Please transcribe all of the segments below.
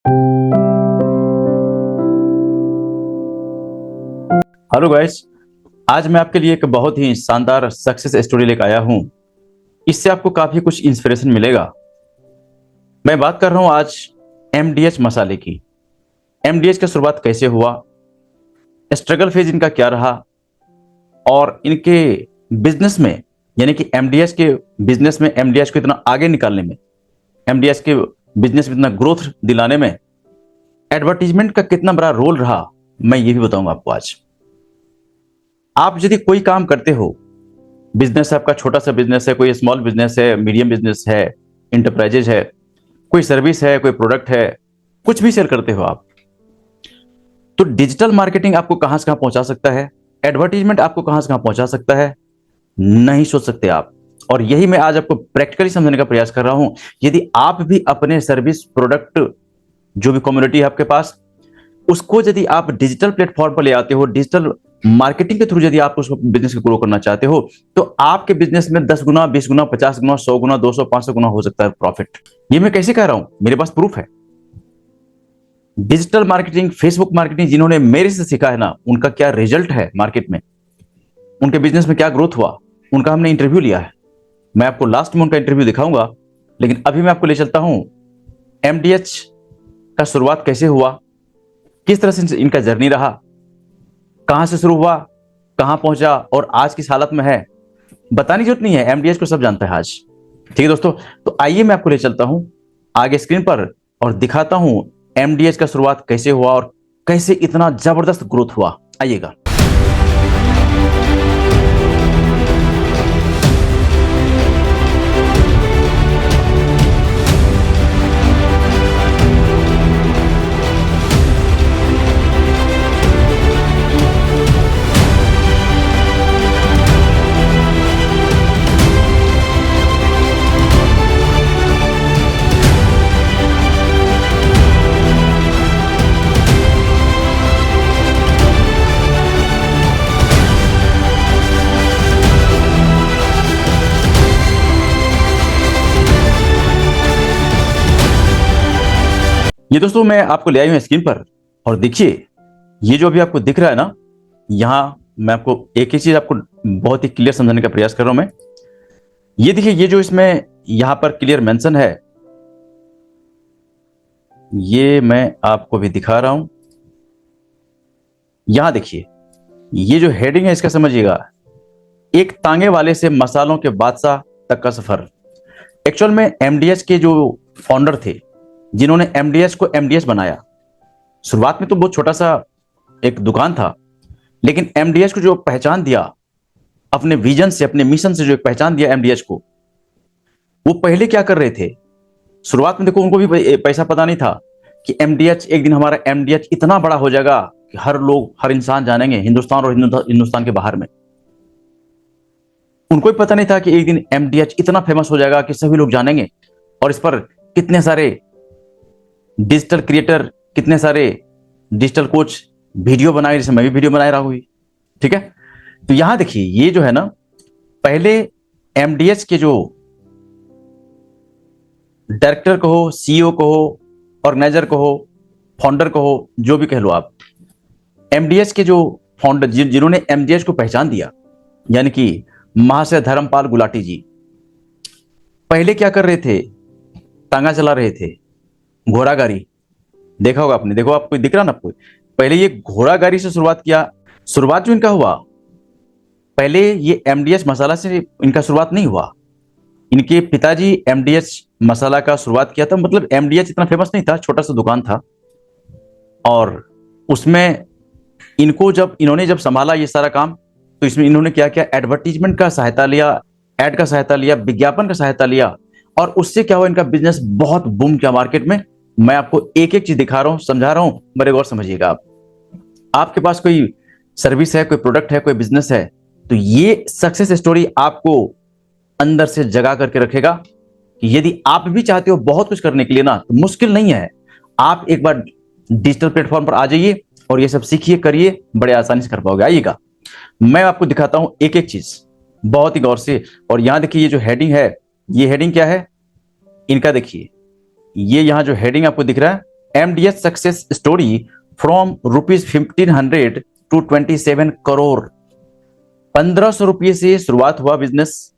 Hello guys. आज मैं आपके लिए एक बहुत ही शानदार सक्सेस स्टोरी लेकर आया हूं। इससे आपको काफी कुछ इंस्पिरेशन मिलेगा। मैं बात कर रहा हूं आज एमडीएच मसाले की। एमडीएच का शुरुआत कैसे हुआ, स्ट्रगल फेज इनका क्या रहा, और इनके बिजनेस में यानी कि एमडीएच के बिजनेस में एमडीएच को इतना आगे निकालने में, एमडीएच के बिजनेस में इतना ग्रोथ दिलाने में एडवर्टीजमेंट का कितना बड़ा रोल रहा, मैं ये भी बताऊंगा आपको आज। आप यदि कोई काम करते हो, बिजनेस है आपका, छोटा सा बिजनेस है, कोई स्मॉल बिजनेस है, मीडियम बिजनेस है, इंटरप्राइजेज है, कोई सर्विस है, कोई प्रोडक्ट है, कुछ भी सेल करते हो आप, तो डिजिटल मार्केटिंग आपको कहां से कहां पहुंचा सकता है, एडवर्टीजमेंट आपको कहां से कहां पहुंचा सकता है, नहीं सोच सकते आप। और यही मैं आज आपको प्रैक्टिकली समझने का प्रयास कर रहा हूं। यदि आप भी अपने सर्विस प्रोडक्ट, जो भी कम्युनिटी है आपके पास, उसको यदि आप डिजिटल प्लेटफॉर्म पर ले आते हो, डिजिटल मार्केटिंग के थ्रू यदि आप उसको बिजनेस को ग्रो करना चाहते हो, तो आपके बिजनेस में 10 गुना, 20 गुना, 50 गुना, 100 गुना, 200, 500 गुना हो सकता है प्रॉफिट। ये मैं कैसे कह रहा हूं, मेरे पास प्रूफ है। डिजिटल मार्केटिंग, फेसबुक मार्केटिंग जिन्होंने मेरे से सीखा है ना, उनका क्या रिजल्ट है मार्केट में, उनके बिजनेस में क्या ग्रोथ हुआ, उनका हमने इंटरव्यू लिया है। मैं आपको लास्ट में उनका इंटरव्यू दिखाऊंगा, लेकिन अभी मैं आपको ले चलता हूं एमडीएच का शुरुआत कैसे हुआ, किस तरह से इनका जर्नी रहा, कहां से शुरू हुआ, कहां पहुंचा और आज किस हालत में है। बताने की जरूरत नहीं है, एमडीएच को सब जानता है आज। ठीक है दोस्तों, तो आइए मैं आपको ले चलता हूं आगे स्क्रीन पर और दिखाता हूं एमडीएच का शुरुआत कैसे हुआ और कैसे इतना जबरदस्त ग्रोथ हुआ। आइएगा। ये दोस्तों मैं आपको ले आई हूं स्क्रीन पर, और देखिए ये जो अभी आपको दिख रहा है ना, यहां मैं आपको एक ही चीज आपको बहुत ही क्लियर समझाने का प्रयास कर रहा हूं मैं। ये देखिए, ये जो इसमें यहां पर क्लियर मेंशन है, ये मैं आपको भी दिखा रहा हूं। यहां देखिए, ये जो हेडिंग है इसका समझिएगा, एक तांगे वाले से मसालों के बादशाह तक का सफर। एक्चुअल में एमडीएच के जो फाउंडर थे, जिन्होंने एमडीएच को एमडीएच बनाया, शुरुआत में तो बहुत छोटा सा एक दुकान था, लेकिन एमडीएच को जो पहचान दिया, अपने विजन से, अपने मिशन से जो एक पहचान दिया एमडीएच को, वो पहले क्या कर रहे थे। शुरुआत में देखो, उनको भी पैसा पता नहीं था कि एमडीएच, एक दिन हमारा एमडीएच इतना बड़ा हो जाएगा कि हर लोग, हर इंसान जानेंगे, हिंदुस्तान और हिंदुस्तान के बाहर में। उनको भी पता नहीं था कि एक दिन एमडीएच इतना फेमस हो जाएगा कि सभी लोग जानेंगे, और इस पर कितने सारे डिजिटल क्रिएटर, कितने सारे डिजिटल कोच वीडियो बनाए, जैसे मैं भी वीडियो बना रहा हूं। ठीक है, तो यहां देखिए, ये जो है ना, पहले एमडीएच के जो डायरेक्टर कहो, सीईओ कहो, ऑर्गेनाइजर कहो, फाउंडर कहो, जो भी कह लो आप, एमडीएच के जो फाउंडर, जिन्होंने एमडीएच को पहचान दिया, यानी कि महाशय धर्मपाल गुलाटी जी, पहले क्या कर रहे थे, तांगा चला रहे थे, घोड़ा गाड़ी। देखा होगा आपने, देखो आपको दिख रहा ना आपको, पहले ये घोड़ा गाड़ी से शुरुआत किया। शुरुआत जो इनका हुआ, पहले ये एमडीएच मसाला से इनका शुरुआत नहीं हुआ। इनके पिताजी एमडीएच मसाला का शुरुआत किया था, मतलब एमडीएच इतना फेमस नहीं था, छोटा सा दुकान था, और उसमें इन्होंने जब संभाला ये सारा काम, तो इसमें इन्होंने क्या किया, एडवर्टीजमेंट का सहायता लिया, एड का सहायता लिया, विज्ञापन का सहायता लिया, और उससे क्या हुआ, इनका बिजनेस बहुत बूम किया मार्केट में। मैं आपको एक एक चीज दिखा रहा हूं, समझा रहा हूं, बड़े गौर समझिएगा आप। आपके पास कोई सर्विस है, कोई प्रोडक्ट है, कोई बिजनेस है, तो ये सक्सेस स्टोरी आपको अंदर से जगा करके रखेगा कि यदि आप भी चाहते हो बहुत कुछ करने के लिए ना, तो मुश्किल नहीं है। आप एक बार डिजिटल प्लेटफॉर्म पर आ जाइए और ये सब सीखिए, करिए, बड़े आसानी से कर पाओगे। आइएगा, मैं आपको दिखाता हूं एक एक चीज बहुत ही गौर से। और यहां देखिए, ये जो हेडिंग है, ये हेडिंग क्या है इनका, देखिए ये यहां जो हेडिंग आपको दिख रहा है, MDH success story from ₹1500 to 27 crore. 1500 रुपये से शुरुआत हुआ बिजनेस।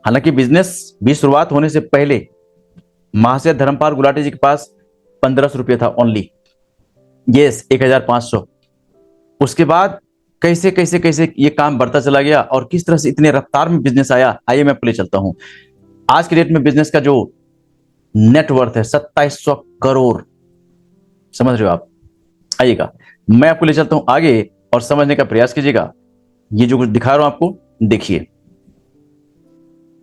हालांकि बिजनेस भी शुरुआत होने से पहले महाशय धर्मपाल गुलाटी जी के पास 1500 रुपये था ओनली, यस 1500। उसके बाद कैसे कैसे कैसे ये काम बढ़ता चला गया और किस तरह से इतने रफ्तार में बिजनेस आया, आइए मैं आपको ले चलता हूं। आज के डेट में बिजनेस का जो नेटवर्थ है 2700 करोड़, समझ रहे हो आप। आइएगा मैं आपको ले चलता हूं आगे और समझने का प्रयास कीजिएगा। ये जो कुछ दिखा रहा हूं आपको, देखिए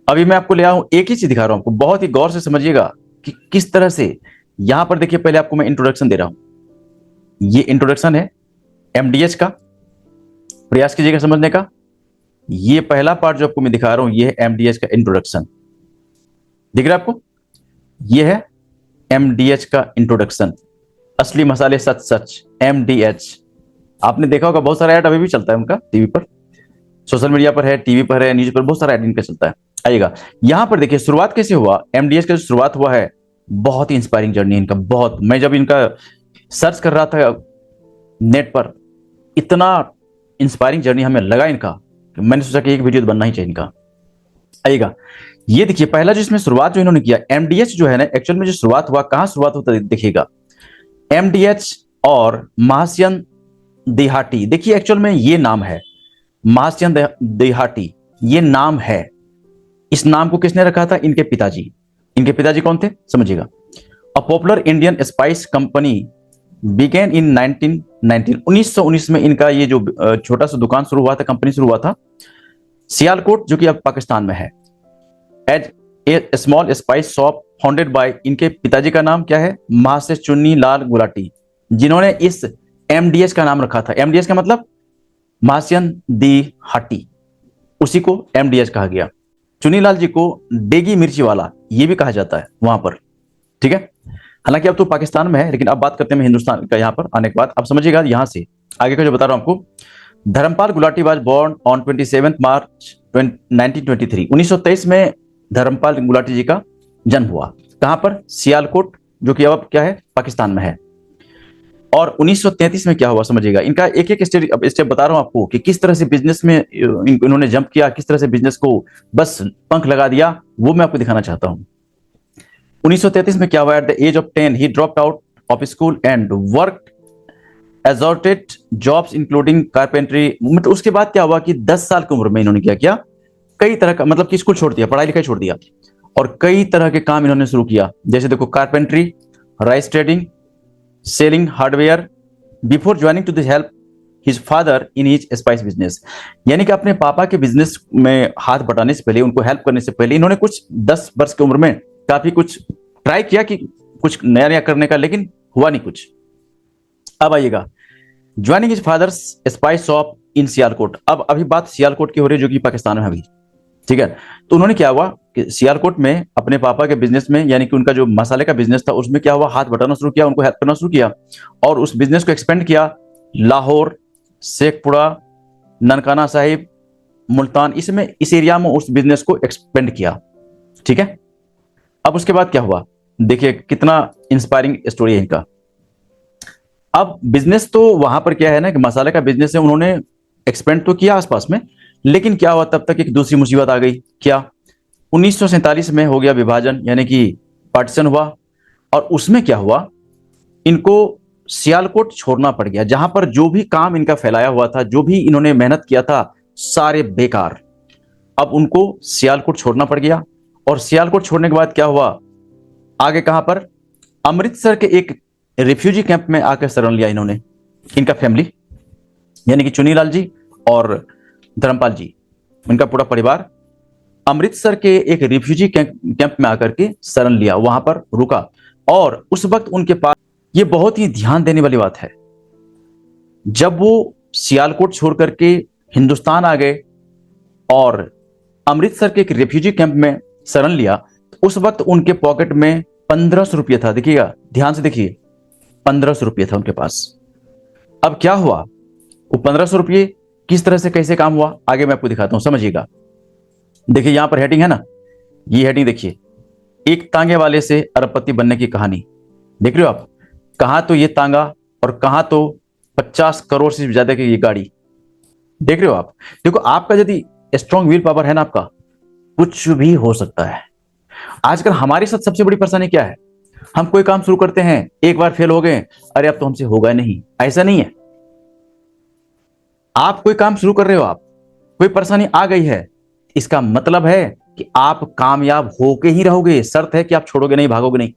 अभी मैं आपको ले आया हूं, एक ही चीज दिखा रहा हूं आपको, बहुत ही गौर से समझिएगा कि किस तरह से। यहां पर देखिए, पहले आपको मैं इंट्रोडक्शन दे रहा हूं। ये इंट्रोडक्शन है एमडीएच का, प्रयास कीजिएगा समझने का। ये पहला पार्ट जो आपको मैं दिखा रहा हूं, ये है एमडीएच का इंट्रोडक्शन। दिख रहा है आपको, ये है एमडीएच का इंट्रोडक्शन। असली मसाले सच सच, एमडीएच। आपने देखा होगा बहुत सारा ऐड अभी भी चलता है उनका टीवी पर, सोशल मीडिया पर है, टीवी पर है, न्यूज पर, बहुत सारा ऐड इनका चलता है। आइएगा यहां पर देखिए शुरुआत कैसे हुआ। एमडीएच का जो शुरुआत हुआ है, बहुत ही इंस्पायरिंग जर्नी इनका। बहुत, मैं जब इनका सर्च कर रहा था नेट पर, इतना इंस्पायरिंग जर्नी हमें लगा इनका कि मैंने सोचा कि एक वीडियो तो बनना ही चाहिए इनका। आइएगा ये देखिए, पहला जो इसमें शुरुआत जो इन्होंने किया, एमडीएच जो है ना, एक्चुअल में जो शुरुआत हुआ, कहां शुरुआत होता है देखिएगा, एमडीएच और महाश्यन देहाटी। देखिए एक्चुअल में ये नाम है महाश्यन देहाटी, ये नाम है। इस नाम को किसने रखा था? इनके पिताजी। इनके पिताजी कौन थे समझिएगा। A popular Indian spice company began in 1919 में इनका ये जो छोटा सा दुकान शुरू हुआ था, कंपनी शुरू हुआ था सियालकोट, जो कि अब पाकिस्तान में है। As a small spice shop founded by, इनके पिताजी का नाम क्या है? महाशय चुन्नी लाल गुलाटी, जिन्होंने इस एमडीएच का नाम रखा था। एमडीएच का मतलब महाश्यन दी हाटी, उसी को एमडीएच कहा गया। चुन्नीलाल जी को डेगी मिर्ची वाला ये भी कहा जाता है वहां पर, ठीक है। हालांकि अब तो पाकिस्तान में है, लेकिन अब बात करते हैं हिंदुस्तान का। यहां पर आने के बाद अब समझिएगा, यहां से आगे का जो बता रहा हूं आपको। Dharampal Gulati was born on 27 March 1923। 1923 में धर्मपाल गुलाटी जी का जन्म हुआ। कहां पर? सियालकोट, जो कि अब क्या है? पाकिस्तान में है। और 1933 में क्या हुआ समझिएगा। इनका एक एक स्टेप बता रहा हूं आपको कि किस तरह से बिजनेस में इन्होंने जंप किया, किस तरह से बिजनेस को बस पंख लगा दिया, वो मैं आपको दिखाना चाहता हूं। 1933 में क्या हुआ? एट द एज ऑफ 10 ही dropped out of school and worked assorted jobs including carpentry. मतलब उसके बाद क्या हुआ कि 10 साल की उम्र में इन्होंने क्या किया? कई तरह का, मतलब कि स्कूल छोड़ दिया, पढ़ाई लिखाई छोड़ दिया, और कई तरह के काम इन्होंने शुरू किया। जैसे देखो, carpentry, rice trading, selling hardware, before joining two this help his father in his spice business. यानी कि अपने पापा के बिजनेस में हाथ बटाने से पहले, उनको हेल्प करने से पहले, इन्होंने कुछ 10 वर्ष की उम्र में काफी कुछ ट्राई किया कि कुछ नया नया करने का, लेकिन हुआ नहीं कुछ। अब आइएगा, joining his father's spice shop in Sialkot. अब अभी बात सियालकोट की हो रही है, जो कि पाकिस्तान में अभी, ठीक है। तो उन्होंने क्या हुआ कि सियालकोट में अपने पापा के बिजनेस में, यानी कि उनका जो मसाले का बिजनेस था, उसमें क्या हुआ? हाथ बटाना शुरू किया, उनको हेल्प करना शुरू किया, और उस बिजनेस को एक्सपेंड किया। लाहौर, शेखपुरा, ननकाना साहिब, मुल्तान, इसमें इस एरिया में उस बिजनेस को एक्सपेंड किया, ठीक है। अब उसके बाद क्या हुआ, देखिए कितना इंस्पायरिंग स्टोरी है इनका। अब बिजनेस तो वहां पर क्या है ना कि मसाले का बिजनेस है, उन्होंने एक्सपेंड तो किया आसपास में, लेकिन क्या हुआ, तब तक एक दूसरी मुसीबत आ गई। क्या? 1947 में हो गया विभाजन, यानी कि पार्टीशन हुआ, और उसमें क्या हुआ, इनको सियालकोट छोड़ना पड़ गया। जहां पर जो भी काम इनका फैलाया हुआ था, जो भी इन्होंने मेहनत किया था, सारे बेकार। अब उनको सियालकोट छोड़ना पड़ गया, और सियालकोट छोड़ने के बाद क्या हुआ, आगे कहां पर? अमृतसर के एक रिफ्यूजी कैंप में आकर शरण लिया इन्होंने, इनका फैमिली, यानी कि चुन्नीलाल जी और धर्मपाल जी, इनका पूरा परिवार अमृतसर के एक रिफ्यूजी कैंप में आकर के शरण लिया, वहां पर रुका। और उस वक्त उनके पास, ये बहुत ही ध्यान देने वाली बात है, जब वो सियालकोट छोड़ करके हिंदुस्तान आ गए और अमृतसर के एक रिफ्यूजी कैंप में शरण लिया, तो उस वक्त उनके पॉकेट में 1500 रुपये था। देखिएगा, ध्यान से देखिए, 1500 रुपये था उनके पास। अब क्या हुआ, वो 1500 रुपये किस तरह से कैसे काम हुआ, आगे मैं आपको दिखाता हूं, समझिएगा। देखिए यहां पर हेडिंग है ना, ये हेडिंग देखिए, एक तांगे वाले से अरबपति बनने की कहानी। देख रहे हो आप, कहां तो ये तांगा और कहां तो 50 करोड़ से ज्यादा की ये गाड़ी। देख रहे हो आप? देखो, आपका यदि स्ट्रॉन्ग विल पावर है ना, आपका कुछ भी हो सकता है। आजकल हमारे साथ सबसे बड़ी परेशानी क्या है? हम कोई काम शुरू करते हैं, एक बार फेल हो गए, अरे अब तो हमसे होगा नहीं। ऐसा नहीं है। आप कोई काम शुरू कर रहे हो, आप कोई परेशानी आ गई है, इसका मतलब है कि आप कामयाब होके ही रहोगे। शर्त है कि आप छोड़ोगे नहीं, भागोगे नहीं।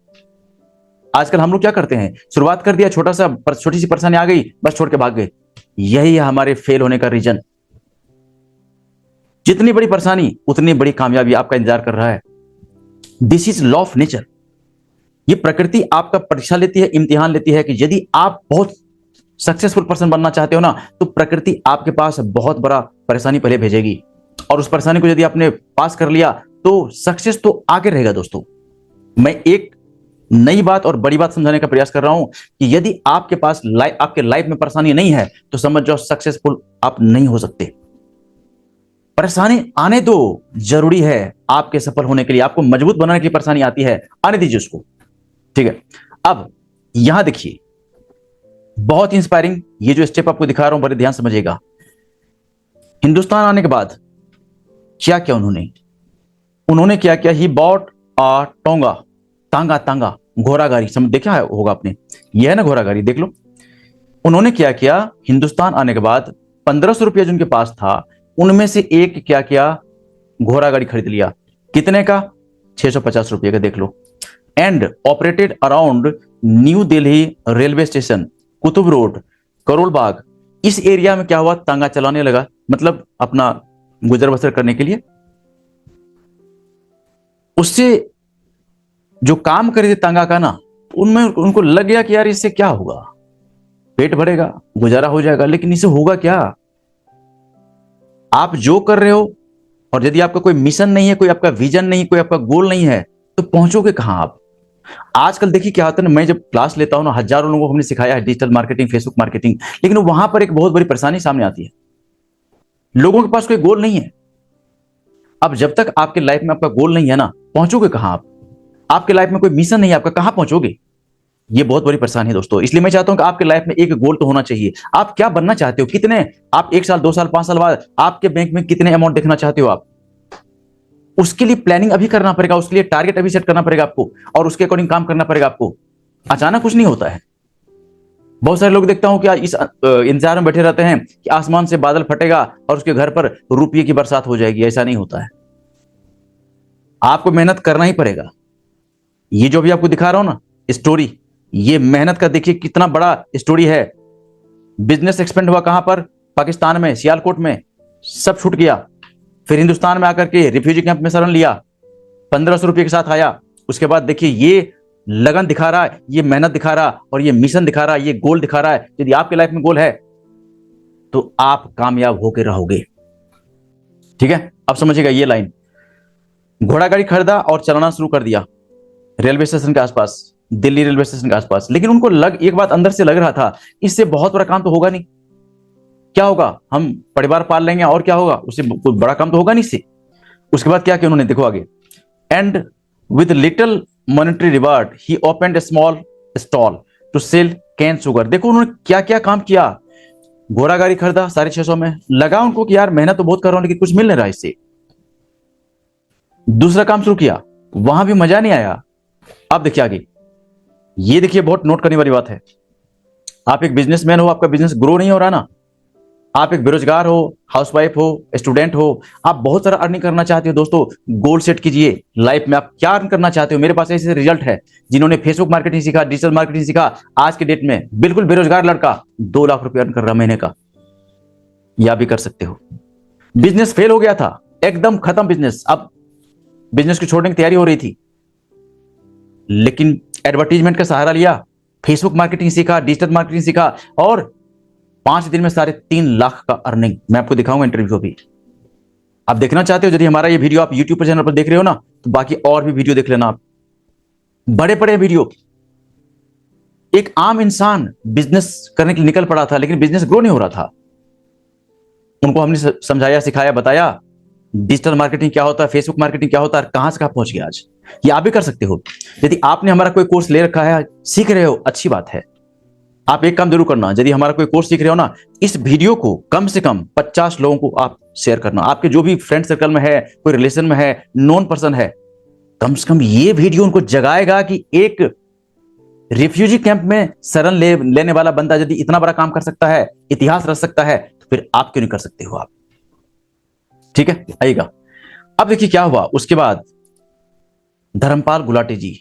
आजकल हम लोग क्या करते हैं, शुरुआत कर दिया, छोटी सी परेशानी आ गई, बस छोड़ के भाग गए। यही है हमारे फेल होने का रीजन। जितनी बड़ी परेशानी उतनी बड़ी कामयाबी आपका इंतजार कर रहा है। This is law of nature. ये प्रकृति आपका परीक्षा लेती है, इम्तिहान लेती है कि यदि आप बहुत सक्सेसफुल पर्सन बनना चाहते हो ना, तो प्रकृति आपके पास बहुत बड़ा परेशानी पहले भेजेगी, और उस परेशानी को यदि आपने पास कर लिया तो सक्सेस तो आगे रहेगा। दोस्तों, मैं एक नई बात और बड़ी बात समझाने का प्रयास कर रहा हूं कि यदि आपके पास आपके लाइफ में परेशानी नहीं है तो समझ जाओ सक्सेसफुल आप नहीं हो सकते। परेशानी आने दो, जरूरी है आपके सफल होने के लिए। आपको मजबूत बनाने के लिए परेशानी आती है, आने दीजिए उसको। ठीक है, अब यहां देखिए, बहुत इंस्पायरिंग ये जो स्टेप आपको दिखा रहा हूं, बड़े ध्यान समझिएगा। हिंदुस्तान आने के बाद क्या किया उन्होंने क्या किया? ही बॉट आ टोंगा, तांगा तांगा, घोड़ा गाड़ी। समझ देखा है होगा आपने, यह है ना घोड़ा गाड़ी, देख लो। उन्होंने क्या किया? हिंदुस्तान आने के बाद 1500 रुपया जो उनके पास था, उनमें से एक क्या किया? घोड़ा गाड़ी खरीद लिया। कितने का? 650 रुपये का, देख लो। And operated around New Delhi railway station, Qutub road, Karol Bagh, इस एरिया में क्या हुआ? तांगा चलाने लगा, मतलब अपना गुजर बसर करने के लिए। उससे जो काम करे थे तांगा का ना, उनमें उनको लग गया कि यार इससे क्या होगा, पेट भरेगा, गुजारा हो जाएगा, लेकिन इससे होगा क्या? आप जो कर रहे हो, और यदि आपका कोई मिशन नहीं है, कोई आपका विजन नहीं, कोई आपका गोल नहीं है, तो पहुंचोगे कहां आप? आजकल देखिए क्या होता है ना, मैं जब क्लास लेता हूं ना, हजारों लोगों को हमने सिखाया है डिजिटल मार्केटिंग, फेसबुक मार्केटिंग, लेकिन वहां पर एक बहुत बड़ी परेशानी सामने आती है। लोगों के पास कोई गोल नहीं है। अब जब तक आपके लाइफ में आपका गोल नहीं है ना, पहुंचोगे कहां आप? आपके लाइफ में कोई मिशन नहीं है आपका, कहां पहुंचोगे? ये बहुत बड़ी परेशानी है दोस्तों। इसलिए मैं चाहता हूं कि आपके लाइफ में एक गोल तो होना चाहिए। आप क्या बनना चाहते हो, कितने, आप 1 साल 2 साल 5 साल बाद आपके बैंक में कितने अमाउंट देखना चाहते हो आप? उसके लिए प्लानिंग अभी करना पड़ेगा, उसके लिए टारगेट अभी सेट करना पड़ेगा आपको, और उसके अकॉर्डिंग काम करना पड़ेगा आपको। अचानक कुछ नहीं होता है। बहुत सारे लोग देखता हूं कि इस इंतजार में बैठे रहते हैं कि आसमान से बादल फटेगा और उसके घर पर रुपये की बरसात हो जाएगी। ऐसा नहीं होता है। आपको मेहनत करना ही पड़ेगा। ये जो भी आपको दिखा रहा हूं ना स्टोरी, ये मेहनत का देखिए कितना बड़ा स्टोरी है। बिजनेस एक्सपेंड हुआ कहां पर? पाकिस्तान में, सियालकोट में, सब छूट गया। फिर हिंदुस्तान में आकर के रिफ्यूजी कैंप में शरण लिया, 1500 रुपये के साथ आया। उसके बाद देखिए ये लगन दिखा रहा है, ये मेहनत दिखा रहा है, और ये मिशन दिखा रहा है, ये गोल दिखा रहा है। यदि आपके लाइफ में गोल है तो आप कामयाब होकर रहोगे। ठीक है, अब समझिएगा ये लाइन। घोड़ा गाड़ी खरीदा और चलाना शुरू कर दिया रेलवे स्टेशन के आसपास, दिल्ली रेलवे स्टेशन के आसपास। लेकिन उनको एक बात अंदर से लग रहा था, इससे बहुत बड़ा काम तो होगा नहीं। क्या होगा, हम परिवार पाल लेंगे, और क्या होगा, उससे कोई बड़ा काम तो होगा नहीं इससे। उसके बाद क्या किया उन्होंने, देखो आगे। And with little monetary reward he opened a small stall to sell cane sugar. देखो उन्होंने क्या क्या काम किया। घोड़ा गाड़ी खरीदा 650 में, लगा उनको कि यार मेहनत तो बहुत कर रहा हूं लेकिन कुछ मिल नहीं रहा इससे। दूसरा काम शुरू किया, वहां भी मजा नहीं आया। अब देखिए आगे, ये देखिए बहुत नोट करने वाली बात है। आप एक बिजनेसमैन हो, आपका बिजनेस ग्रो नहीं हो रहा ना, आप एक बेरोजगार हो, हाउसवाइफ हो, स्टूडेंट हो, आप बहुत सारा अर्निंग करना चाहते हो। दोस्तों, गोल सेट कीजिए लाइफ में, आप क्या अर्न करना चाहते हो। मेरे पास ऐसे रिजल्ट है, जिन्होंने फेसबुक मार्केटिंग सीखा, डिजिटल मार्केटिंग सीखा, आज के डेट में बिल्कुल बेरोजगार लड़का 2 लाख रुपए अर्न कर रहा महीने का। या भी कर सकते हो। बिजनेस फेल हो गया था, एकदम खत्म बिजनेस, अब बिजनेस को छोड़ने की तैयारी हो रही थी, लेकिन एडवर्टीजमेंट का सहारा लिया, फेसबुक मार्केटिंग सीखा, डिजिटल मार्केटिंग सीखा, और 5 दिन में 3.5 लाख का अर्निंग। मैं आपको दिखाऊंगा इंटरव्यू भी। आप देखना चाहते हो, यदि हमारा ये वीडियो आप यूट्यूब पर चैनल पर देख रहे हो ना, तो बाकी और भी वीडियो देख लेना आप, बड़े बड़े वीडियो। एक आम इंसान बिजनेस करने के लिए निकल पड़ा था, लेकिन बिजनेस ग्रो नहीं हो रहा था। उनको हमने समझाया, सिखाया, बताया डिजिटल मार्केटिंग क्या होता है, फेसबुक मार्केटिंग क्या होता है, कहां से कहां पहुंच गया आज। ये आप भी कर सकते हो। यदि आपने हमारा कोई कोर्स ले रखा है, सीख रहे हो, अच्छी बात है। आप एक काम जरूर करना, यदि हमारा कोई कोर्स सीख रहे हो ना, इस वीडियो को कम से कम 50 लोगों को आप शेयर करना। आपके जो भी फ्रेंड सर्कल में है, कोई रिलेशन में है, नॉन पर्सन है, कम से कम ये वीडियो उनको जगाएगा कि एक रिफ्यूजी कैंप में शरण लेने वाला बंदा यदि इतना बड़ा काम कर सकता है, इतिहास रच सकता है, तो फिर आप क्यों नहीं कर सकते हो आप? ठीक है, आइएगा। अब देखिए क्या हुआ उसके बाद। धर्मपाल गुलाटी जी,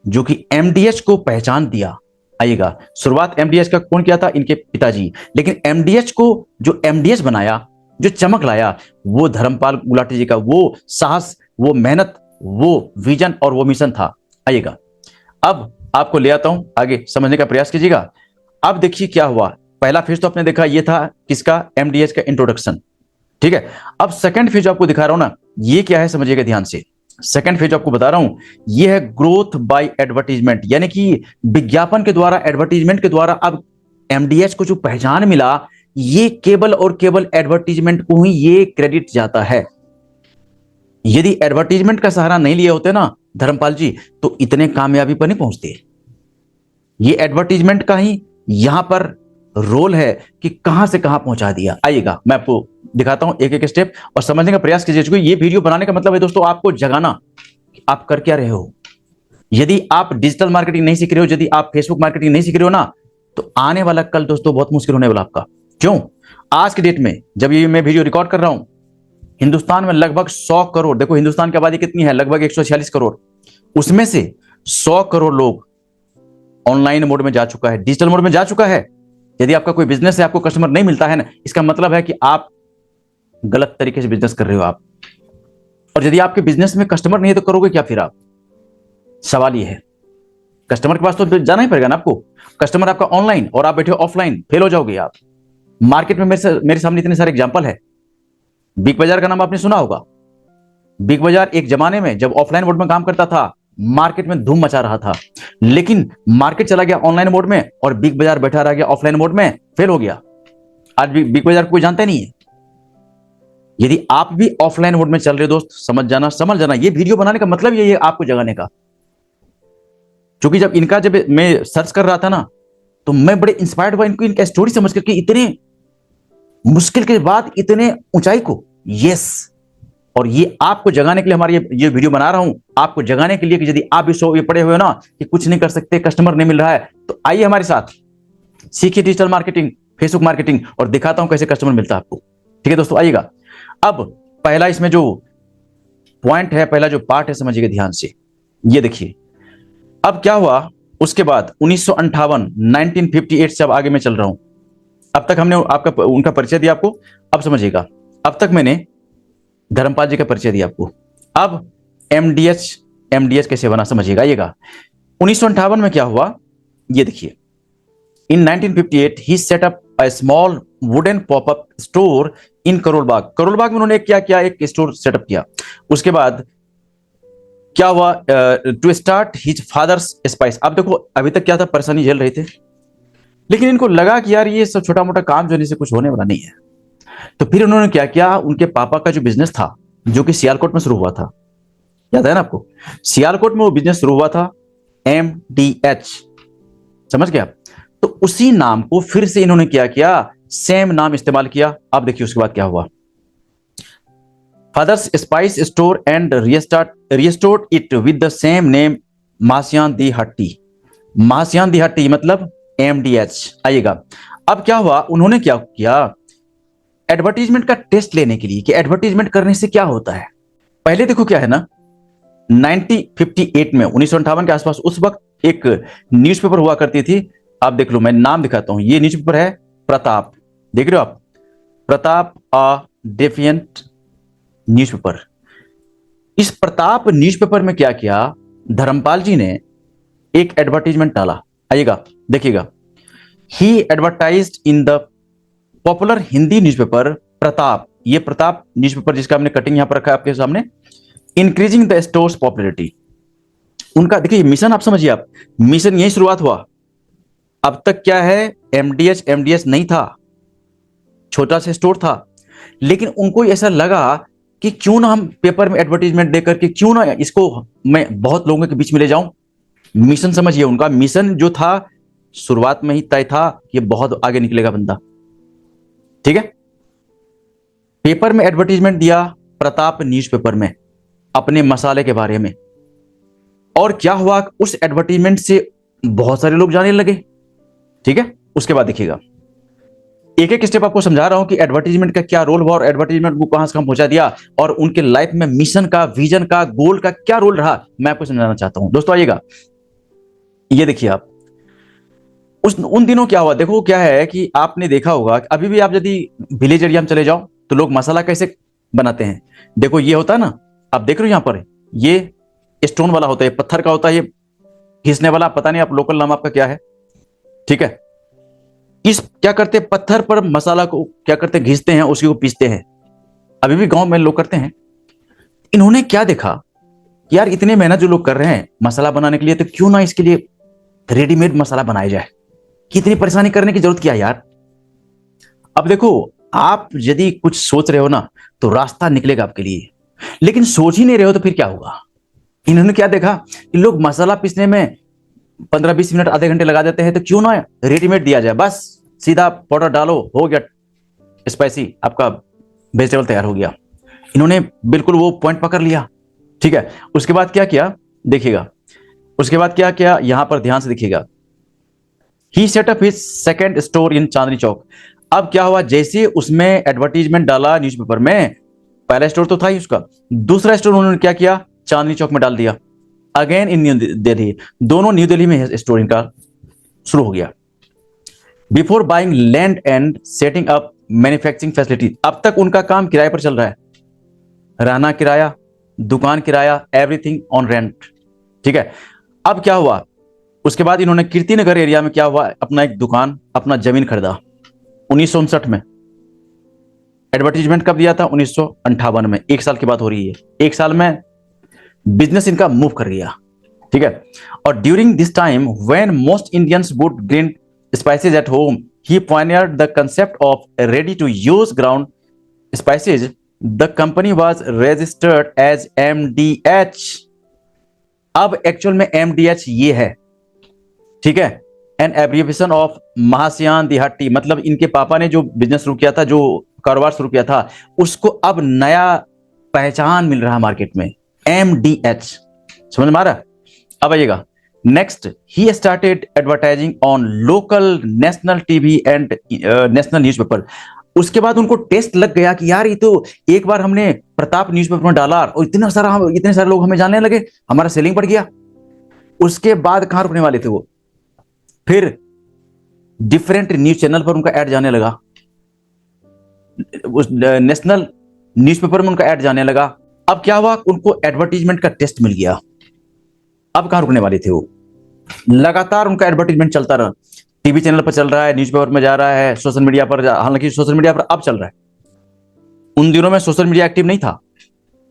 जो कि एमडीएच को पहचान दिया। आइएगा, शुरुआत एमडीएच का कौन किया था? इनके पिताजी। लेकिन एमडीएच को जो एमडीएच बनाया, जो चमक लाया, वो धर्मपाल गुलाटी जी का वो साहस, वो मेहनत, वो विजन और वो मिशन था। आइएगा, अब आपको ले आता हूं आगे, समझने का प्रयास कीजिएगा। अब देखिए क्या हुआ। पहला फेज तो आपने देखा, ये था किसका? एमडीएच का इंट्रोडक्शन। ठीक है, अब सेकंड फेज आपको दिखा रहा हूं ना, ये क्या है समझिएगा ध्यान से। सेकंड फेज आपको बता रहा हूं, ये है ग्रोथ बाय एडवर्टीजमेंट, यानी कि विज्ञापन के द्वारा, एडवर्टीजमेंट के द्वारा अब एमडीएच को जो पहचान मिला, ये केवल और केवल एडवर्टीजमेंट को ही ये क्रेडिट जाता है। यदि एडवर्टीजमेंट का सहारा नहीं लिए होते ना धर्मपाल जी, तो इतने कामयाबी पर नहीं पहुंचते। ये एडवर्टीजमेंट का ही यहां पर रोल है कि कहां से कहां पहुंचा दिया। आइएगा, मैं आपको दिखाता हूं एक एक स्टेप और समझने का प्रयास कीजिए। क्योंकि ये वीडियो बनाने का मतलब है दोस्तों आपको जगाना, आप कर क्या रहे हो। यदि आप डिजिटल मार्केटिंग नहीं सीख रहे हो, यदि आप फेसबुक मार्केटिंग नहीं सीख रहे हो ना, तो आने वाला कल दोस्तों बहुत मुश्किल होने वाला आपका। क्यों? आज के डेट में जब ये मैं वीडियो रिकॉर्ड कर रहा हूं, हिंदुस्तान में लगभग 100 करोड़, देखो हिंदुस्तान की आबादी कितनी है? लगभग 146 करोड़। उसमें से 100 करोड़ लोग ऑनलाइन मोड में जा चुका है, डिजिटल मोड में जा चुका है। यदि आपका कोई बिजनेस है, आपको कस्टमर नहीं मिलता है ना, इसका मतलब है कि आप गलत तरीके से बिजनेस कर रहे हो आप। और यदि आपके बिजनेस में कस्टमर नहीं है तो करोगे क्या फिर आप? सवाल ये है। कस्टमर के पास तो जाना ही पड़ेगा ना आपको। कस्टमर आपका ऑनलाइन और आप बैठे हो ऑफलाइन, फेल हो जाओगे आप। मार्केट में मेरे सामने इतने सारे एग्जांपल है। बिग बाजार का नाम आपने सुना होगा। बिग बाजार एक जमाने में जब ऑफलाइन मोड में काम करता था, मार्केट में धूम मचा रहा था। लेकिन मार्केट चला गया ऑनलाइन मोड में और बिग बाजार बैठा रह गया ऑफलाइन मोड में, फेल हो गया। आज भी बिग बाजार को कोई जानता नहीं है। यदि आप भी ऑफलाइन मोड में चल रहे हो दोस्त, समझ जाना। ये वीडियो बनाने का मतलब यही है, आपको जगाने का। क्योंकि जब मैं सर्च कर रहा था ना, तो मैं बड़े इंस्पायर्ड हुआ इनका स्टोरी समझ करके, इतने मुश्किल के बाद इतने ऊंचाई को। यस, और ये आपको जगाने के लिए हमारी ये वीडियो बना रहा हूं, आपको जगाने के लिए कि यदि आप भी ये पड़े हुए हो ना कि कुछ नहीं कर सकते, कस्टमर नहीं मिल रहा है, तो आइए हमारे साथ, सीखिए डिजिटल मार्केटिंग, फेसबुक मार्केटिंग, और दिखाता हूं कैसे कस्टमर मिलता है आपको। ठीक है दोस्तों, आइएगा। अब पहला इसमें जो पॉइंट है, पहला जो पार्ट है, समझिएगा ध्यान से। ये देखिए अब क्या हुआ उसके बाद। 1958 से अब आगे मैं चल रहा हूं। अब तक हमने आपका उनका परिचय दिया आपको। अब समझिएगा, अब तक मैंने धर्मपाल जी का परिचय दिया आपको। अब एमडीएच कैसे बना, समझिएगा। आइएगा 1958 में क्या हुआ, ये देखिए। In 1958 he set up a small wooden popup store in Karol Bagh. Karol Bagh में उन्होंने क्या किया? एक स्टोर सेटअप किया। उसके बाद क्या हुआ? To start his father's spice. अब देखो अभी तक क्या था, परेशानी झेल रहे थे, लेकिन इनको लगा कि यार ये सब छोटा मोटा काम जो से कुछ होने वाला नहीं है। तो फिर उन्होंने क्या किया, उनके पापा का जो बिजनेस था, जो कि सियालकोट में शुरू हुआ था, याद है ना आपको? सियालकोट में वो बिजनेस शुरू हुआ था, एमडीएच, समझ गया? तो उसी नाम को फिर से इन्होंने क्या किया, सेम नाम इस्तेमाल किया। अब देखिए उसके बाद क्या हुआ। Father's spice store and restored it with the same name, Mahashian di Hatti. Mahashian di हट्टी मतलब एमडीएच। आइएगा, अब क्या हुआ, उन्होंने क्या किया, एडवर्टीजमेंट का टेस्ट लेने के लिए कि एडवर्टीजमेंट करने से क्या होता है। पहले देखो क्या है ना, 1958 में, 1958 के आसपास, उस वक्त एक न्यूज़पेपर हुआ करती थी। आप देख लो, मैं नाम दिखाता हूं। ये न्यूज़पेपर है प्रताप, देख रहे हो आप? प्रताप अ डेफिएंट न्यूज़पेपर। इस प्रताप न्यूज़पेपर में क्या किया, धर्मपाल जी ने एक एडवर्टीजमेंट डाला। आइएगा देखिएगा। He advertised in the popular Hindi newspaper Pratap. ये प्रताप न्यूज़पेपर जिसका हमने कटिंग यहां पर रखा है आपके सामने। Increasing the stores popularity. उनका देखिए मिशन, आप समझिए, आप मिशन यही शुरुआत हुआ। अब तक क्या है, एमडीएच नहीं था, छोटा सा स्टोर था, लेकिन उनको ऐसा लगा कि क्यों ना हम पेपर में एडवर्टीजमेंट देकर के क्यों ना इसको मैं बहुत लोगों के बीच में ले जाऊं। मिशन समझिए, उनका मिशन जो था शुरुआत में ही तय था कि बहुत आगे निकलेगा बंदा। ठीक है, पेपर में एडवर्टीजमेंट दिया, प्रताप न्यूज़पेपर में, अपने मसाले के बारे में। और क्या हुआ, उस एडवर्टीजमेंट से बहुत सारे लोग जाने लगे। ठीक है, उसके बाद देखिएगा, एक एक स्टेप आपको समझा रहा हूं कि एडवर्टीजमेंट का क्या रोल हुआ और एडवर्टीजमेंट को कहां से कहां पहुंचा दिया, और उनके लाइफ में मिशन का, विजन का, गोल का क्या रोल रहा, मैं आपको समझाना चाहता हूं। दोस्तों आइएगा, ये देखिए आप, उन दिनों क्या हुआ। देखो क्या है कि आपने देखा होगा कि अभी भी आप यदि विलेज एरिया में चले जाओ तो लोग मसाला कैसे बनाते हैं। देखो ये होता है ना, आप देख रहे हो यहां पर, ये स्टोन वाला होता है, पत्थर का होता है, ये घिसने वाला, पता नहीं आप लोकल नाम आपका क्या है। ठीक है, इस क्या करते हैं, पत्थर पर मसाला को क्या करते हैं, घिसते हैं, उसी को पीसते हैं। अभी भी गांव में लोग करते हैं। इन्होंने क्या देखा कि यार इतने मेहनत जो लोग कर रहे हैं मसाला बनाने के लिए, तो क्यों ना इसके लिए रेडीमेड मसाला बनाया जाए, कितनी परेशानी करने की जरूरत क्या है यार। अब देखो, आप यदि कुछ सोच रहे हो ना तो रास्ता निकलेगा आपके लिए, लेकिन सोच ही नहीं रहे हो तो फिर क्या होगा। इन्होंने क्या देखा कि लोग मसाला पीसने में 15-20 मिनट, आधे घंटे लगा देते हैं, तो क्यों ना रेडीमेड दिया जाए, बस सीधा पाउडर डालो, हो गया स्पाइसी, आपका वेजिटेबल तैयार हो गया। इन्होंने बिल्कुल वो पॉइंट पकड़ लिया। ठीक है, उसके बाद क्या किया देखिएगा, उसके बाद क्या किया, यहां पर ध्यान से देखिएगा, he set up his second store in Chandni Chowk. अब क्या हुआ, जैसे उसमें एडवर्टीजमेंट डाला न्यूज़पेपर में, पहला स्टोर तो था ही उसका, दूसरा स्टोर उन्होंने क्या किया, चांदनी चौक में डाल दिया, अगेन इन न्यू दिल्ली। दोनों न्यू दिल्ली में स्टोर इनका शुरू हो गया। Before buying land and setting up manufacturing facility, अब तक उनका काम किराए पर चल रहा है, रहना किराया, दुकान किराया, एवरीथिंग ऑन रेंट। ठीक है, अब क्या हुआ, उसके बाद इन्होंने कीर्तिनगर एरिया में क्या हुआ, अपना एक दुकान, अपना जमीन खरीदा 1959 में। एडवर्टीजमेंट कब दिया था, 1958 में। एक साल की बात हो रही है, एक साल में बिजनेस इनका मूव कर गया। ठीक है, और during this time when most Indians would green spices at home, he pioneered the concept of ready to use ground spices. The company was registered as MDH. अब एक्चुअल में MDH ये है, ठीक है, एन एब्रिविएशन ऑफ महाश्यान दिहाटी, मतलब इनके पापा ने जो बिजनेस शुरू किया था, जो कारोबार शुरू किया था, उसको अब नया पहचान मिल रहा है मार्केट में, MDH। समझ में आ रहा। अब आइएगा next, he started advertising on local national TV and national newspaper. उसके बाद उनको टेस्ट लग गया कि यार ये तो एक बार हमने प्रताप न्यूज़पेपर में डाला और इतने सारे लोग हमें जानने लगे, हमारा सेलिंग बढ़ गया। उसके बाद कहां रुकने वाले थे वो, फिर डिफरेंट न्यूज चैनल पर उनका ऐड जाने लगा, उस नेशनल न्यूज़पेपर में उनका ऐड जाने लगा। अब क्या हुआ, उनको एडवर्टीजमेंट का टेस्ट मिल गया। अब कहां रुकने वाले थे वो, लगातार उनका एडवर्टीजमेंट चलता रहा, टीवी चैनल पर चल रहा है, न्यूज़पेपर में जा रहा है, सोशल मीडिया पर, हालांकि सोशल मीडिया पर अब चल रहा है, उन दिनों में सोशल मीडिया एक्टिव नहीं था।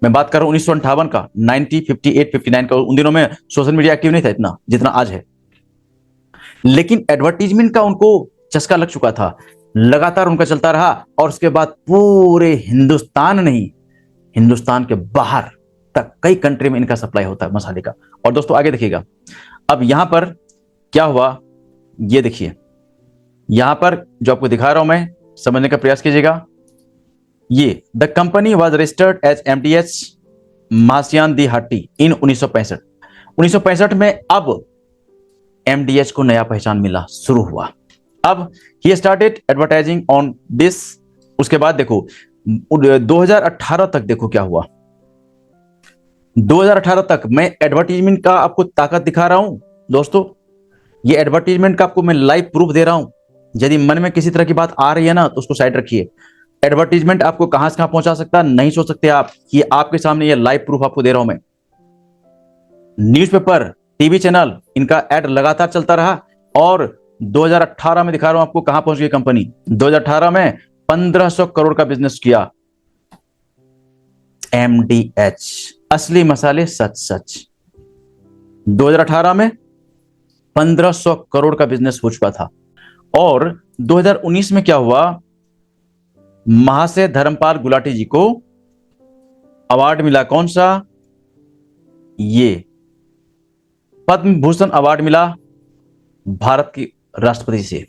मैं बात कर रहा हूं 1958 का, 1958-59 का, उन दिनों में सोशल मीडिया एक्टिव नहीं था इतना जितना आज है। लेकिन एडवर्टीजमेंट का उनको चस्का लग चुका था, लगातार उनका चलता रहा, और उसके बाद पूरे हिंदुस्तान नहीं, हिंदुस्तान के बाहर तक कई कंट्री में इनका सप्लाई होता है मसाले का। और दोस्तों आगे देखिएगा, अब यहां पर क्या हुआ, ये देखिए, यहां पर जो आपको दिखा रहा हूं मैं, समझने का प्रयास कीजिएगा। ये the company was registered as MDH Mahashian di Hatti in 1965। 1965 में अब MDH को नया पहचान मिला, शुरू हुआ। अब he started advertising on this. उसके बाद देखो 2018 तक, देखो क्या हुआ, 2018 तक मैं एडवर्टीजमेंट का आपको ताकत दिखा रहा हूं दोस्तों। ये एडवर्टीजमेंट का आपको मैं लाइव प्रूफ दे रहा हूं। यदि मन में किसी तरह की बात आ रही है ना तो उसको साइड रखिए। एडवर्टीजमेंट आपको कहां से कहां पहुंचा सकता है नहीं सोच सकते आप, ये आपके सामने ये लाइव प्रूफ आपको दे रहा हूं मैं। न्यूज़पेपर, टीवी चैनल, इनका एड लगातार चलता रहा, और 2018 में दिखा रहा हूं आपको कहां पहुंच गई कंपनी। 2018 में 1500 करोड़ का बिजनेस किया MDH, असली मसाले सच सच। 2018 में 1500 करोड़ का बिजनेस हो चुका था। और 2019 में क्या हुआ, महाशय धर्मपाल गुलाटी जी को अवार्ड मिला, कौन सा? ये पद्म भूषण अवार्ड मिला भारत की राष्ट्रपति से,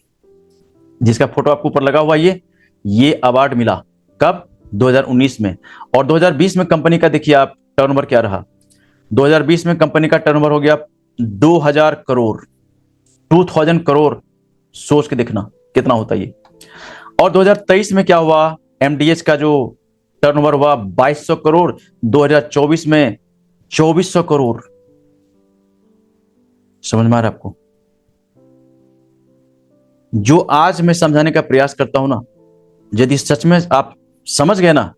जिसका फोटो आपको ऊपर लगा हुआ, ये अवार्ड मिला कब? 2019 में। और 2020 में कंपनी का देखिए आप टर्नओवर क्या रहा। 2020 में कंपनी का टर्नओवर हो गया 2000 करोड़, 2000 करोड़। सोच के देखना कितना होता है ये। और 2023 में क्या हुआ? एमडीएच का जो टर्नओवर हुआ 2200 करोड़, 2024 में 2400 करोड़। समझ में आ रहा है आपको? जो आज मैं समझाने का प्रयास करता हूं ना, यदि सच में आप समझ गए ना,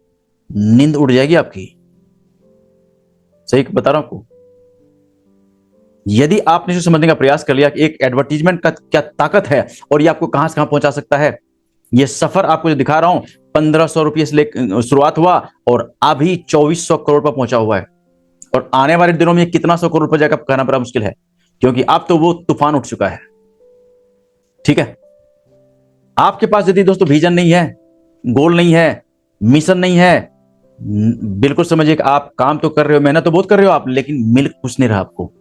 नींद उड़ जाएगी आपकी। सही बता रहा हूं आपको। यदि आपने जो समझने का प्रयास कर लिया कि एक एडवर्टीजमेंट का क्या ताकत है और ये आपको कहां से कहां पहुंचा सकता है, ये सफर आपको जो दिखा रहा हूं, 1500 रुपये से शुरुआत हुआ और अभी 2400 करोड़ पर पहुंचा हुआ है। और आने वाले दिनों में कितना 100 करोड़ पर जाकर कहना बड़ा मुश्किल है, क्योंकि अब तो वो तूफान उठ चुका है। ठीक है? आपके पास यदि दोस्तों विजन नहीं है, गोल नहीं है, मिशन नहीं है, बिल्कुल समझिए कि आप काम तो कर रहे हो, मेहनत तो बहुत कर रहे हो आप, लेकिन मिल कुछ नहीं रहा आपको।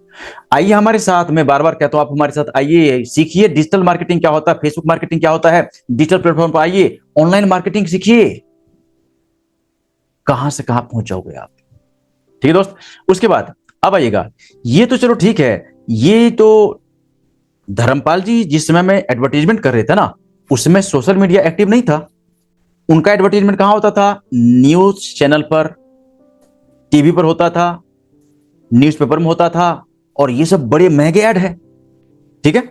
आइए हमारे साथ, मैं बार बार कहता हूं आप हमारे साथ आइए, सीखिए डिजिटल मार्केटिंग क्या होता है, फेसबुक मार्केटिंग क्या होता है, डिजिटल प्लेटफॉर्म पर आइए, ऑनलाइन मार्केटिंग सीखिए। कहां से कहां पहुंच जाओगे आप। ठीक है दोस्त? उसके बाद अब आइएगा, ये तो चलो ठीक है, ये तो धर्मपाल जी जिस समय में एडवर्टीजमेंट कर रहे थे ना, उसमें सोशल मीडिया एक्टिव नहीं था। उनका एडवर्टीजमेंट कहां होता था? न्यूज चैनल पर, टीवी पर होता था, न्यूज़पेपर में होता था, और ये सब बड़े महंगे ऐड है। ठीक है?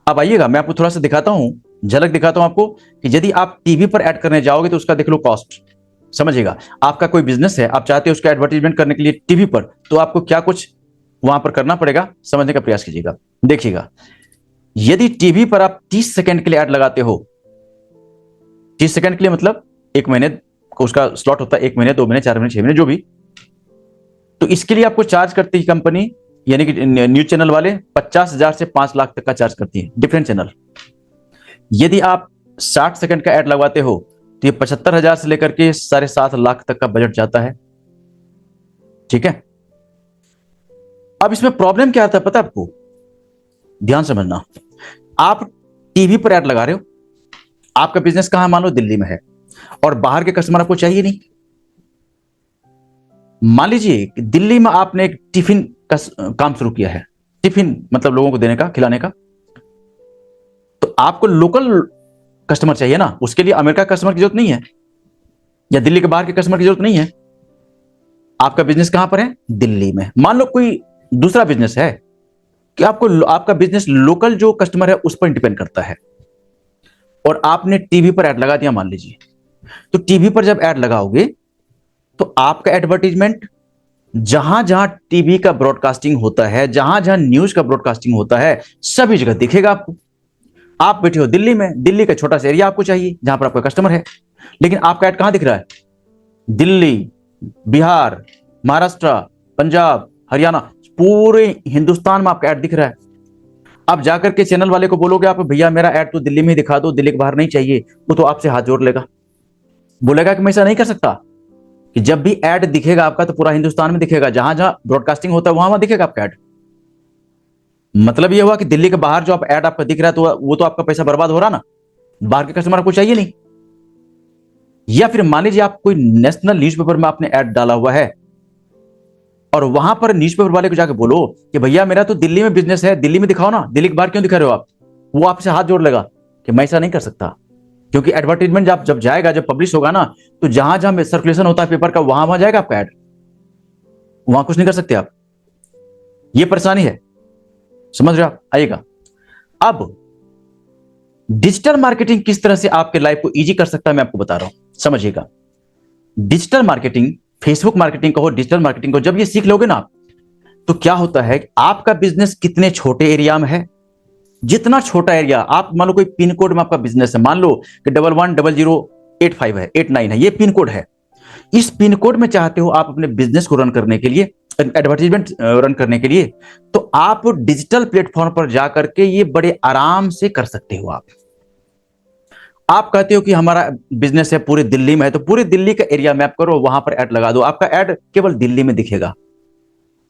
अब आइएगा, मैं आपको थोड़ा सा दिखाता हूं, झलक दिखाता हूं आपको कि यदि आप टीवी पर ऐड करने जाओगे तो उसका देख लो कॉस्ट। समझिएगा, आपका कोई बिजनेस है, आप चाहते हो उसका एडवर्टीजमेंट करने के लिए टीवी पर, तो आपको क्या कुछ वहां पर करना पड़ेगा, समझने का प्रयास कीजिएगा। देखिएगा, यदि टीवी पर आप 30 सेकंड के लिए ऐड लगाते हो, 30 सेकंड के लिए मतलब 1 महीने को उसका स्लॉट होता है, 1 महीने, 2 महीने, 4 महीने, 6 महीने, जो भी, तो इसके लिए आपको चार्ज करती है कंपनी, यानी कि न्यूज चैनल वाले 50,000 से 5 लाख तक का चार्ज करती है, डिफरेंट चैनल। यदि आप 60 सेकंड का ऐड लगवाते हो तो ये 75,000 से लेकर के 7.5 लाख तक का बजट जाता है। ठीक है? अब इसमें प्रॉब्लम क्या आता है पता है आपको? ध्यान समझना, आप टीवी पर ऐड लगा रहे हो, आपका बिजनेस कहां, मान लो दिल्ली में है, और बाहर के कस्टमर आपको चाहिए नहीं। मान लीजिए कि दिल्ली में आपने एक टिफिन का काम शुरू किया है, टिफिन मतलब लोगों को देने का, खिलाने का, तो आपको लोकल कस्टमर चाहिए ना, उसके लिए अमेरिका कस्टमर की जरूरत नहीं है, या दिल्ली के बाहर के कस्टमर की जरूरत नहीं है। आपका बिजनेस कहां पर है? दिल्ली में। मान लो कोई दूसरा बिजनेस है कि आपको आपका बिजनेस लोकल जो कस्टमर है उस पर डिपेंड करता है, और आपने टीवी पर ऐड लगा दिया मान लीजिए, तो टीवी पर जब ऐड लगाओगे तो आपका एडवर्टीजमेंट जहां जहां टीवी का ब्रॉडकास्टिंग होता है, जहां जहां न्यूज का ब्रॉडकास्टिंग होता है, सभी जगह दिखेगा आपको। आप बैठे हो दिल्ली में, दिल्ली का छोटा सा एरिया आपको चाहिए जहां पर आपका कस्टमर है, लेकिन आपका ऐड कहां दिख रहा है? दिल्ली, बिहार, महाराष्ट्र, पंजाब, हरियाणा, पूरे हिंदुस्तान में आपका ऐड दिख रहा है। आप जाकर के चैनल वाले को बोलोगे आप, भैया मेरा ऐड तो दिल्ली में ही दिखा दो, दिल्ली के बाहर नहीं चाहिए, वो तो आपसे हाथ जोड़ लेगा, बोलेगा कि मैं ऐसा नहीं कर सकता, कि जब भी ऐड दिखेगा आपका तो पूरा हिंदुस्तान में दिखेगा, जहां जहां ब्रॉडकास्टिंग होता है वहां वहां दिखेगा आपका ऐड। मतलब ये हुआ कि दिल्ली के बाहर जो आप ऐड आपका दिख रहा है तो वो तो आपका पैसा बर्बाद हो रहा ना, बाहर के कस्टमर आपको चाहिए नहीं। या फिर मान लीजिए आप कोई नेशनल न्यूज़पेपर में आपने ऐड डाला हुआ है, और वहां पर न्यूज़पेपर वाले को जाकर बोलो कि भैया मेरा तो दिल्ली में बिजनेस है, दिल्ली में दिखाओ ना, दिल्ली के बाहर क्यों दिखा रहे हो आप, वो आपसे हाथ जोड़ लेगा कि मैं ऐसा नहीं कर सकता, क्योंकि एडवर्टीजमेंट जब जाएगा, जब पब्लिश होगा ना, तो जहां जहां सर्कुलेशन होता है पेपर का, वहां वहां जाएगा आपका ऐड, वहां कुछ नहीं कर सकते आप। ये परेशानी है, समझ रहे हो आप? आइएगा, अब डिजिटल मार्केटिंग किस तरह से आपके लाइफ को इजी कर सकता है, मैं आपको बता रहा हूं, समझिएगा। डिजिटल मार्केटिंग, फेसबुक मार्केटिंग कहो, डिजिटल मार्केटिंग कहो, जब ये सीख लोगे ना आप, तो क्या होता है कि आपका बिजनेस कितने छोटे एरिया में है, जितना छोटा एरिया, आप मान लो कोई पिन कोड में आपका बिजनेस है, मान लो कि 110085 है, 89 है, ये पिन कोड है। इस पिन कोड में चाहते हो आप अपने बिजनेस को रन करने के लिए, एडवर्टीजमेंट रन करने के लिए, तो आप डिजिटल प्लेटफॉर्म पर जाकर के ये बड़े आराम से कर सकते हो आप। आप कहते हो कि हमारा बिजनेस है पूरे दिल्ली में है, तो पूरे दिल्ली का एरिया मैप करो, वहां पर ऐड लगा दो। आपका ऐड केवल दिल्ली में दिखेगा।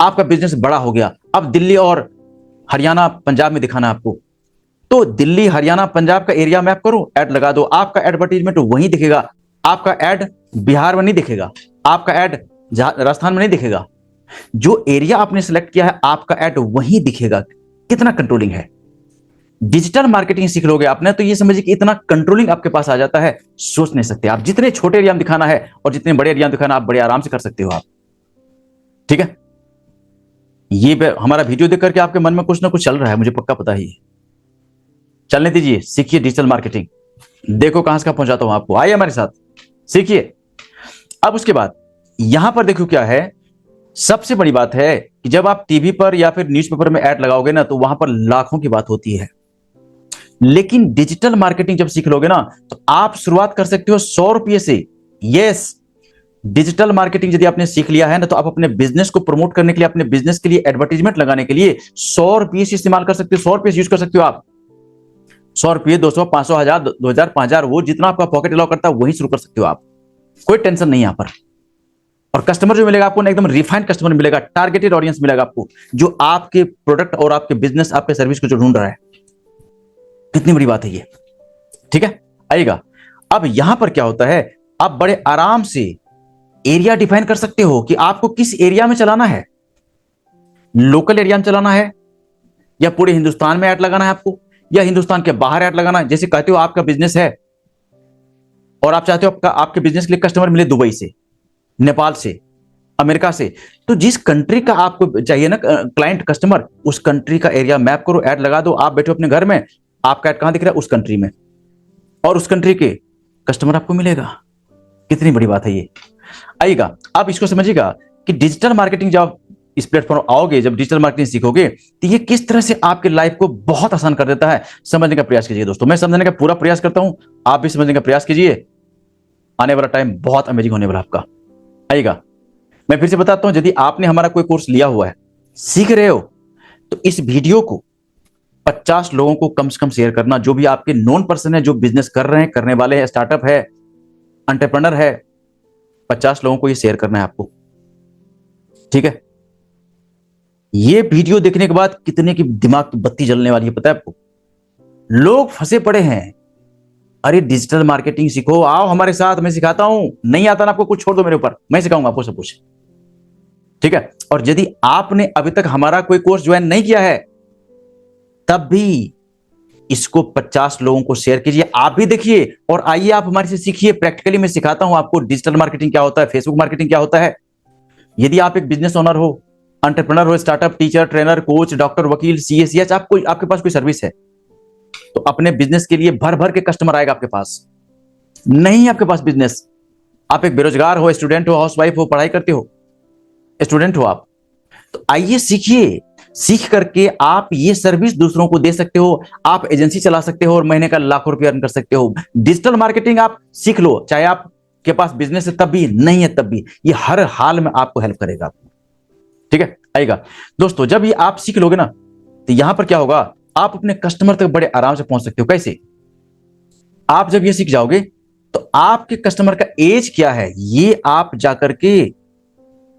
आपका बिजनेस बड़ा हो गया, अब दिल्ली और हरियाणा पंजाब में दिखाना आपको, तो दिल्ली हरियाणा पंजाब का एरिया मैप करो, ऐड लगा दो। आपका एडवर्टीजमेंट वहीं दिखेगा। आपका ऐड बिहार में नहीं दिखेगा, आपका ऐड राजस्थान में नहीं दिखेगा। जो एरिया आपने सेलेक्ट किया है, आपका ऐड वहीं दिखेगा। कितना कंट्रोलिंग है। डिजिटल मार्केटिंग सीख लोगे आपने, तो ये समझिए कि इतना कंट्रोलिंग आपके पास आ जाता है, सोच नहीं सकते आप। जितने छोटे एरिया में दिखाना है और जितने बड़े एरिया में दिखाना, आप बड़े आराम से कर सकते हो आप। ठीक है, ये हमारा वीडियो देख करके आपके मन में कुछ ना कुछ चल रहा है, मुझे पक्का पता ही है। चलने दीजिए, सीखिए डिजिटल मार्केटिंग। देखो कहां से कहां पहुंचाता हूं आपको, आइए हमारे साथ सीखिए। अब उसके बाद यहां पर देखो क्या है, सबसे बड़ी बात है कि जब आप टीवी पर या फिर न्यूज़पेपर में ऐड लगाओगे ना, तो वहां पर लाखों की बात होती है। लेकिन डिजिटल मार्केटिंग जब सीख लोगे ना, तो आप शुरुआत कर सकते हो 100 रुपये से। यस, डिजिटल मार्केटिंग यदि आपने सीख लिया है ना, तो आप अपने बिजनेस को प्रमोट करने के लिए, अपने बिजनेस के लिए एडवर्टीजमेंट लगाने के लिए 100 रुपये से इस्तेमाल कर सकते हो। 100 रुपये यूज कर सकते हो आप। 100 रुपये, 200, 500, 1000, 2000, 5000, वो जितना आपका पॉकेट अलाउ करता है वही शुरू कर सकते हो आप। कोई टेंशन नहीं यहां पर। और कस्टमर जो मिलेगा आपको ना, एकदम रिफाइंड कस्टमर मिलेगा, टारगेटेड ऑडियंस मिलेगा आपको, जो आपके प्रोडक्ट और आपके बिजनेस, आपके सर्विस को जो ढूंढ रहा है। कितनी बड़ी बात है ये। ठीक है, आइएगा। अब यहां पर क्या होता है, आप बड़े आराम से एरिया डिफाइन कर सकते हो कि आपको किस एरिया में चलाना है। लोकल एरिया में चलाना है, या पूरे हिंदुस्तान में ऐड लगाना है आपको, या हिंदुस्तान के बाहर ऐड लगाना है। जैसे कहते हो आपका बिजनेस है और आप चाहते हो आपके बिजनेस के लिए कस्टमर मिले दुबई से, नेपाल से, अमेरिका से, तो जिस कंट्री का आपको चाहिए ना क्लाइंट कस्टमर, उस कंट्री का एरिया मैप करो, ऐड लगा दो। आप बैठो अपने घर में, आपका ऐड कहां दिख रहा है, उस कंट्री में, और उस कंट्री के कस्टमर आपको मिलेगा। कितनी बड़ी बात है ये। आइएगा, आप इसको समझिएगा कि डिजिटल मार्केटिंग जब इस प्लेटफॉर्म आओगे, जब डिजिटल मार्केटिंग सीखोगे, तो ये किस तरह से आपके लाइफ को बहुत आसान कर देता है, समझने का प्रयास कीजिए दोस्तों। मैं समझने का पूरा प्रयास करता हूं, आप भी समझने का प्रयास कीजिए। आने वाला टाइम बहुत अमेजिंग होने वाला आपका। आइएगा, मैं फिर से बताता हूं, यदि आपने हमारा कोई कोर्स लिया हुआ है, सीख रहे हो, तो इस वीडियो को 50 लोगों को कम से कम शेयर करना। जो भी आपके नॉन पर्सन है, जो बिजनेस कर रहे हैं, करने वाले हैं, स्टार्टअप है, एंटरप्रेन्योर है, 50 लोगों को ये शेयर करना है आपको। ठीक है, ये वीडियो देखने के बाद कितने की दिमाग की बत्ती जलने वाली है पता है आपको। लोग फंसे पड़े हैं, अरे डिजिटल मार्केटिंग सीखो, आओ हमारे साथ, मैं सिखाता हूं। नहीं आता ना आपको, कुछ छोड़ दो मेरे ऊपर, मैं सिखाऊंगा आपको सब कुछ। ठीक है, और यदि आपने अभी तक हमारा कोई कोर्स ज्वाइन नहीं किया है, तब भी इसको 50 लोगों को शेयर कीजिए। आप भी देखिए और आइए आप हमारे से सीखिए। प्रैक्टिकली मैं सिखाता हूं आपको डिजिटल मार्केटिंग क्या होता है, फेसबुक मार्केटिंग क्या होता है। यदि आप एक बिजनेस ओनर हो, एंटरप्रेन्योर हो, startup, teacher, trainer, coach, doctor, वकील, सीएस, आपके पास कोई सर्विस है, तो अपने बिजनेस के लिए भर भर के कस्टमर आएगा आपके पास। नहीं आपके पास बिजनेस, आप एक बेरोजगार हो, स्टूडेंट हो, हाउसवाइफ हो, पढ़ाई करते हो, स्टूडेंट हो आप, तो आइए सीखिए। सीख करके आप ये सर्विस दूसरों को दे सकते हो। आप एजेंसी चला सकते हो और महीने का लाखों रुपए अर्न कर सकते हो। डिजिटल मार्केटिंग आप सीख लो, चाहे आपके पास बिजनेस है तब भी, नहीं है तब भी, ये हर हाल में आपको हेल्प करेगा। ठीक है, आएगा दोस्तों, जब ये आप सीख लोगे ना, तो यहां पर क्या होगा, आप अपने कस्टमर तक बड़े आराम से पहुंच सकते हो। कैसे? आप जब ये सीख जाओगे, तो आपके कस्टमर का एज क्या है, ये आप जाकर के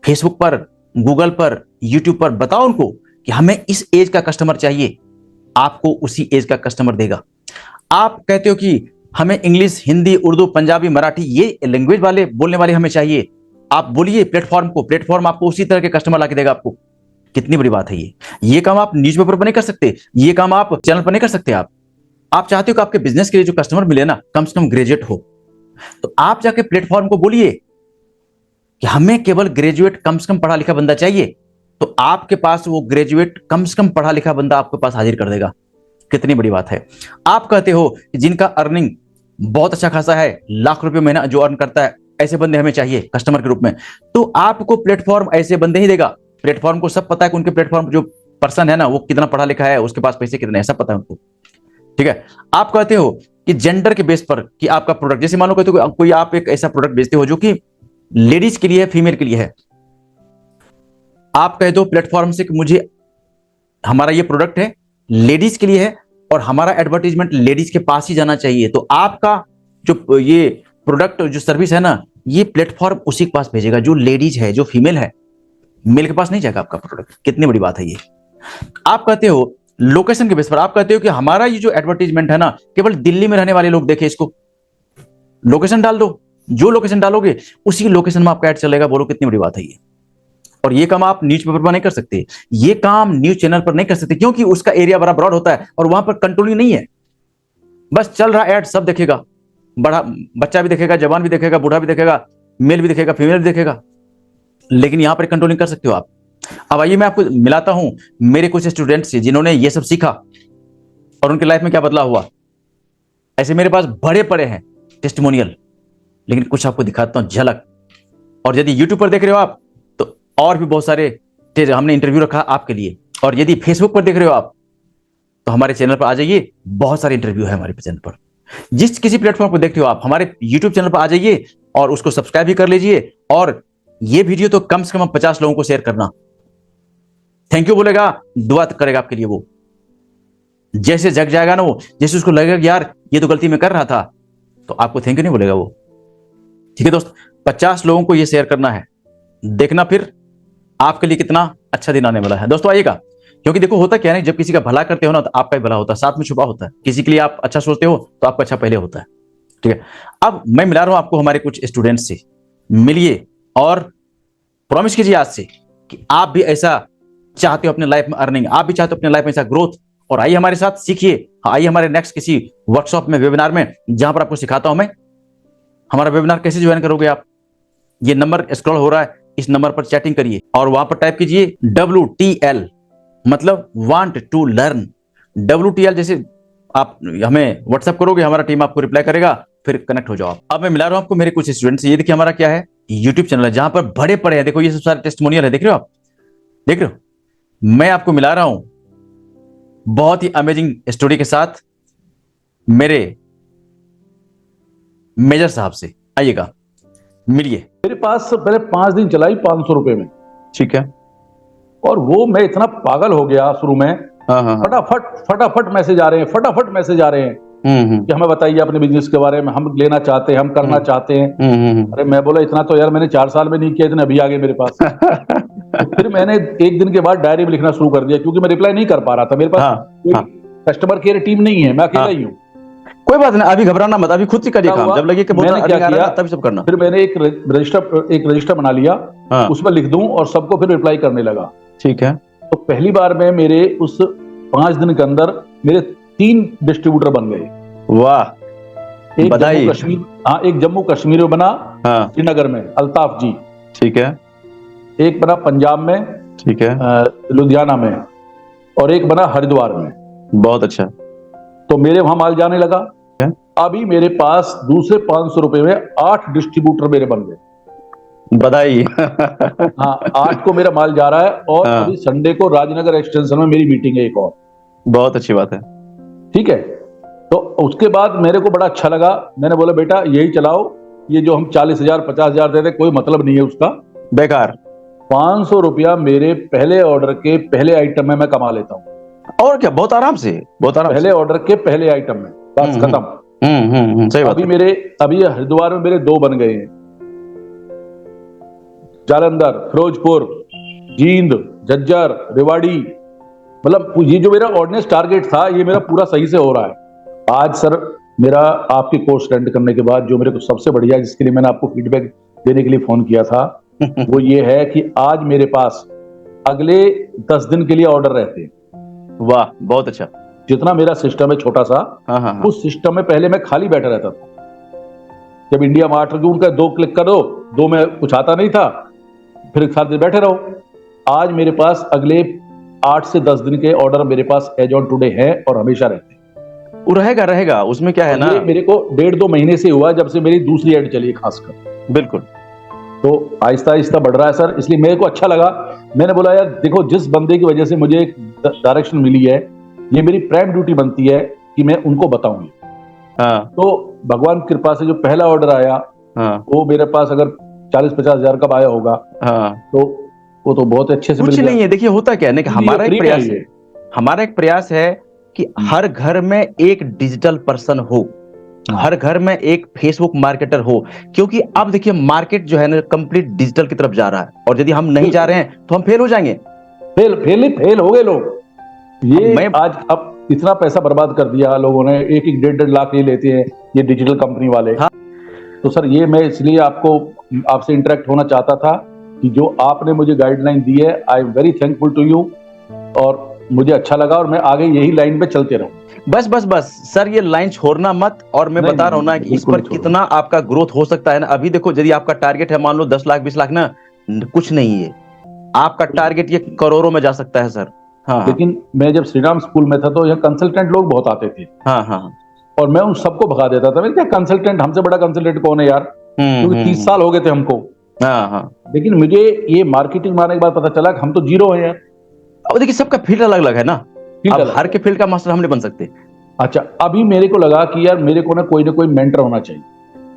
फेसबुक पर, गूगल पर, यूट्यूब पर बताओ उनको कि हमें इस एज का कस्टमर चाहिए। आपको उसी एज का कस्टमर देगा। आप कहते हो कि हमें इंग्लिश, हिंदी, उर्दू, पंजाबी, मराठी, ये लैंग्वेज वाले बोलने वाले हमें चाहिए। आप बोलिए प्लेटफॉर्म को, प्लेटफॉर्म आपको उसी तरह के कस्टमर ला के देगा आपको। कितनी बड़ी बात है ये काम आप न्यूज़पेपर पर नहीं कर सकते, ये काम आप चैनल पर नहीं कर सकते। आप चाहते हो कि आपके बिजनेस के लिए जो कस्टमर मिले ना, कम से कम ग्रेजुएट हो, तो आप जाके प्लेटफॉर्म को बोलिए कि हमें केवल ग्रेजुएट, कम से कम पढ़ा लिखा बंदा चाहिए। तो आपके पास वो ग्रेजुएट, कम से कम पढ़ा लिखा बंदा आपके पास हाजिर कर देगा। कितनी बड़ी बात है। आप कहते हो कि जिनका अर्निंग बहुत अच्छा खासा है, लाख रुपए महीना जो अर्न करता है, ऐसे बंदे हमें चाहिए कस्टमर के रूप में, तो आपको प्लेटफॉर्म ऐसे बंदे ही देगा। प्लेटफॉर्म को सब पता है कि उनके प्लेटफॉर्म जो पर्सन है ना, वो कितना पढ़ा लिखा है, उसके पास पैसे कितने हैं, सब पता है उनको। ठीक है, आप कहते हो कि जेंडर के बेस पर कि आपका प्रोडक्ट, जैसे मान लो कहते हो कोई आप एक ऐसा प्रोडक्ट बेचते हो जो कि लेडीज के लिए है, फीमेल के लिए है। आप कह दो प्लेटफॉर्म से कि मुझे, हमारा ये प्रोडक्ट है, लेडीज के लिए है और हमारा एडवर्टीजमेंट लेडीज के पास ही जाना चाहिए, तो आपका जो ये प्रोडक्ट जो सर्विस है ना, ये प्लेटफॉर्म उसी के पास भेजेगा जो लेडीज है, जो फीमेल है। मेल के पास नहीं जाएगा आपका प्रोडक्ट। कितनी बड़ी बात है ये। आप कहते हो लोकेशन के बेस पर, आप कहते हो कि हमारा ये जो एडवर्टीजमेंट है ना, केवल दिल्ली में रहने वाले लोग देखें इसको। लोकेशन डाल दो, जो लोकेशन डालोगे उसी लोकेशन में आपका ऐड चलेगा। बोलो कितनी बड़ी बात है ये। और ये काम आप न्यूज पेपर पर नहीं कर सकते, ये काम न्यूज चैनल पर नहीं कर सकते, क्योंकि उसका एरिया बड़ा ब्रॉड होता है और वहां पर कंट्रोलिंग नहीं है। बस चल रहा ऐड, सब देखेगा, बड़ा बच्चा भी देखेगा, जवान भी देखेगा, बूढ़ा भी देखेगा, मेल भी देखेगा, फीमेल भी देखेगा। लेकिन यहां पर कंट्रोलिंग कर सकते हो आप। अब आइए मैं आपको मिलाता हूं मेरे कुछ स्टूडेंट्स से जिन्होंने ये सब सीखा और उनकी लाइफ में क्या बदलाव हुआ। ऐसे मेरे पास बड़े पड़े हैं टेस्टिमोनियल, लेकिन कुछ आपको दिखाता हूं झलक। और यदि यूट्यूब पर देख रहे हो आप, तो और भी बहुत सारे हमने इंटरव्यू रखा आपके लिए। और यदि फेसबुक पर देख रहे हो आप, तो हमारे चैनल पर आ जाइए, बहुत सारे इंटरव्यू है हमारे चैनल पर। जिस किसी प्लेटफॉर्म पर देखते हो आप, हमारे यूट्यूब चैनल पर आ जाइए और उसको सब्सक्राइब भी कर लीजिए। और ये वीडियो तो कम से कम 50 लोगों को शेयर करना। थैंक यू बोलेगा, दुआ करेगा आपके लिए। वो जैसे जग जाएगा ना, वो जैसे उसको लगेगा कि यार ये तो गलती में कर रहा था, तो आपको थैंक यू नहीं बोलेगा वो। ठीक है दोस्त, 50 लोगों को ये शेयर करना है। देखना फिर आपके लिए कितना अच्छा दिन आने वाला है। दोस्तों आइएगा, क्योंकि देखो होता क्या है, जब किसी का भला करते हो ना, तो आपका ही भला होता है, साथ में छुपा होता है। किसी के लिए आप अच्छा सोचते हो तो आपका अच्छा पहले होता है। ठीक है, अब मैं मिला रहा हूं आपको हमारे कुछ स्टूडेंट्स से। मिलिए और प्रॉमिस कीजिए आज से कि आप भी ऐसा चाहते हो अपने लाइफ में अर्निंग, आप भी चाहते हो अपने लाइफ में ऐसा ग्रोथ। और आइए हमारे साथ सीखिए। आइए हमारे नेक्स्ट किसी वर्कशॉप में, वेबिनार में, जहां पर आपको सिखाता हूं मैं। हमारा वेबिनार कैसे ज्वाइन करोगे आप, ये नंबर स्क्रॉल हो रहा है, इस नंबर पर चैटिंग करिए और वहां पर टाइप कीजिए WTL, मतलब वांट टू लर्न। WTL जैसे आप हमें व्हाट्सएप करोगे, हमारा टीम आपको रिप्लाई करेगा, फिर कनेक्ट हो जाओ आप। अब मैं मिला रहा हूं आपको मेरे कुछ स्टूडेंट्स। ये देखिए हमारा क्या है, यूट्यूब चैनल है जहां पर बड़े पड़े हैं। देखो ये सब सारे टेस्टिमोनियल है, देख रहे हो आप, देख रहे हो। मैं आपको मिला रहा हूं बहुत ही अमेजिंग स्टोरी के साथ मेरे मेजर साहब से। आइएगा, मिलिए। मेरे पास पहले 5 दिन चलाई 500 रुपए में। ठीक है। और वो मैं इतना पागल हो गया शुरू में। हाँ। फटाफट मैसेज आ रहे हैं, फटाफट मैसेज आ रहे हैं कि हमें बताइए अपने बिजनेस के बारे में, हम लेना चाहते हैं, हम करना चाहते हैं। अरे मैं बोला इतना तो यार मैंने 4 साल में नहीं किया, इतने अभी आ गए मेरे पास। तो फिर मैंने एक दिन के बाद डायरी में लिखना शुरू कर दिया, क्योंकि मैं रिप्लाई नहीं कर पा रहा था। मेरे पास कस्टमर केयर टीम नहीं है, मैं अकेला ही हूँ। कोई बात नहीं, अभी घबराना मत, अभी खुद ही करिए काम। जब लगे कि मैंने क्या किया, तभी सब करना। फिर मैंने एक रजिस्टर बना लिया, उसमें लिख दूं और सबको फिर रिप्लाई करने लगा। ठीक है। तो पहली बार में मेरे उस 5 दिन के अंदर मेरे 3 डिस्ट्रीब्यूटर बन गए। वाह, एक जम्मू कश्मीर, हाँ एक जम्मू कश्मीर में बना, श्रीनगर में अल्ताफ जी। ठीक है। एक बना पंजाब में, ठीक है, लुधियाना में, और एक बना हरिद्वार में। बहुत अच्छा। तो मेरे वहां माल जाने लगा। अभी मेरे पास दूसरे 500 रुपए में 8 डिस्ट्रीब्यूटर मेरे बन गए। बधाई। हाँ 8 को मेरा माल जा रहा है। और अभी संडे को राजनगर एक्सटेंशन में मेरी मीटिंग है एक और। बहुत अच्छी बात है। ठीक है, तो उसके बाद मेरे को बड़ा अच्छा लगा। मैंने बोला बेटा यही चलाओ, ये जो हम 40,000 50,000 देते कोई मतलब नहीं है उसका, बेकार। 500 रुपया मेरे पहले ऑर्डर के पहले आइटम में मैं कमा लेता हूँ। और क्या, बहुत आराम से, बहुत आराम पहले ऑर्डर के पहले आइटम में, बस खत्म। सही बात। अभी हरिद्वार में मेरे 2 बन गए हैं। जालंधर, फिरोजपुर, जींद, झज्जर, रेवाड़ी, मतलब ये जो मेरा ऑर्डिनेंस टारगेट था ये मेरा पूरा सही से हो रहा है। आज सर मेरा आपके कोर्स अटेंड करने के बाद जो मेरे को सबसे बढ़िया, जिसके लिए मैंने आपको फीडबैक देने के लिए फोन किया था, वो ये है कि आज मेरे पास अगले 10 दिन के लिए ऑर्डर रहते हैं। वाह, बहुत अच्छा। जितना मेरा सिस्टम है छोटा सा, उस सिस्टम में पहले मैं खाली बैठा रहता था। जब इंडिया मार्ट उनका 2 क्लिक करो, 2 में कुछ आता नहीं था, फिर साथ में बैठे रहो। आज मेरे पास अगले 8 से 10 दिन के ऑर्डर मेरे पास एज ऑन टुडे है और हमेशा रहते हैं। वो रहेगा, उसमें क्या है ना, मेरे को 1.5-2 महीने से हुआ जब से मेरी दूसरी एड चली खासकर। बिल्कुल। तो आहिस्ता आहिस्ता बढ़ रहा है सर, इसलिए मेरे को अच्छा लगा। मैंने बोला यार देखो, जिस बंदे की वजह से मुझे एक डायरेक्शन मिली है, ये मेरी प्राइम ड्यूटी बनती है कि मैं उनको बताऊंगी। तो भगवान की कृपा से जो पहला ऑर्डर आया, वो मेरे पास अगर 40-50 हजार का आया होगा, तो वो तो बहुत अच्छे से कुछ नहीं है। देखिए होता क्या है ना कि हमारा एक प्रयास है कि हर घर में एक डिजिटल पर्सन हो, हर घर में एक फेसबुक मार्केटर हो, क्योंकि अब देखिए मार्केट जो है ना कंप्लीट डिजिटल की तरफ जा रहा है, और यदि हम नहीं जा रहे हैं तो हम फेल हो जाएंगे। फेल हो गए लोग। ये मैं आज अब इतना पैसा बर्बाद कर दिया लोगों ने, 1-1 1.5 लाख ये लेते हैं ये डिजिटल कंपनी वाले। हाँ। तो सर ये मैं इसलिए आपसे इंटरेक्ट होना चाहता था कि जो आपने मुझे गाइडलाइन दी है, I am very thankful to you, और मुझे अच्छा लगा, और मैं आगे यही लाइन पे चलते रहूं। बस बस बस सर, ये लाइन छोड़ना मत। और मैं बता रहा हूं ना कि इस पर कितना आपका ग्रोथ हो सकता है ना। अभी देखो, यदि आपका टारगेट है मान लो 10 लाख 20 लाख ना, कुछ नहीं है, आपका टारगेट ये करोड़ों में जा सकता है सर। हाँ हाँ लेकिन मैं जब श्रीराम स्कूल में था तो यहाँ कंसल्टेंट लोग बहुत आते थे, हाँ हाँ और मैं उन सबको भगा देता था। मैं क्या कंसल्टेंट, हमसे बड़ा कंसल्टेंट कौन है यार, क्योंकि 30 साल हो गए थे हमको। हाँ हाँ। लेकिन मुझे ये मार्केटिंग मारने के बाद पता चला कि हम तो जीरो हैं यार। अब देखिए सबका फील्ड अलग अलग है ना, फील्ड अब अलग हर है। के फील्ड का मास्टर हम नहीं बन सकते। अच्छा, अभी मेरे को लगा कि यार मेरे को ना कोई मेंटर होना चाहिए,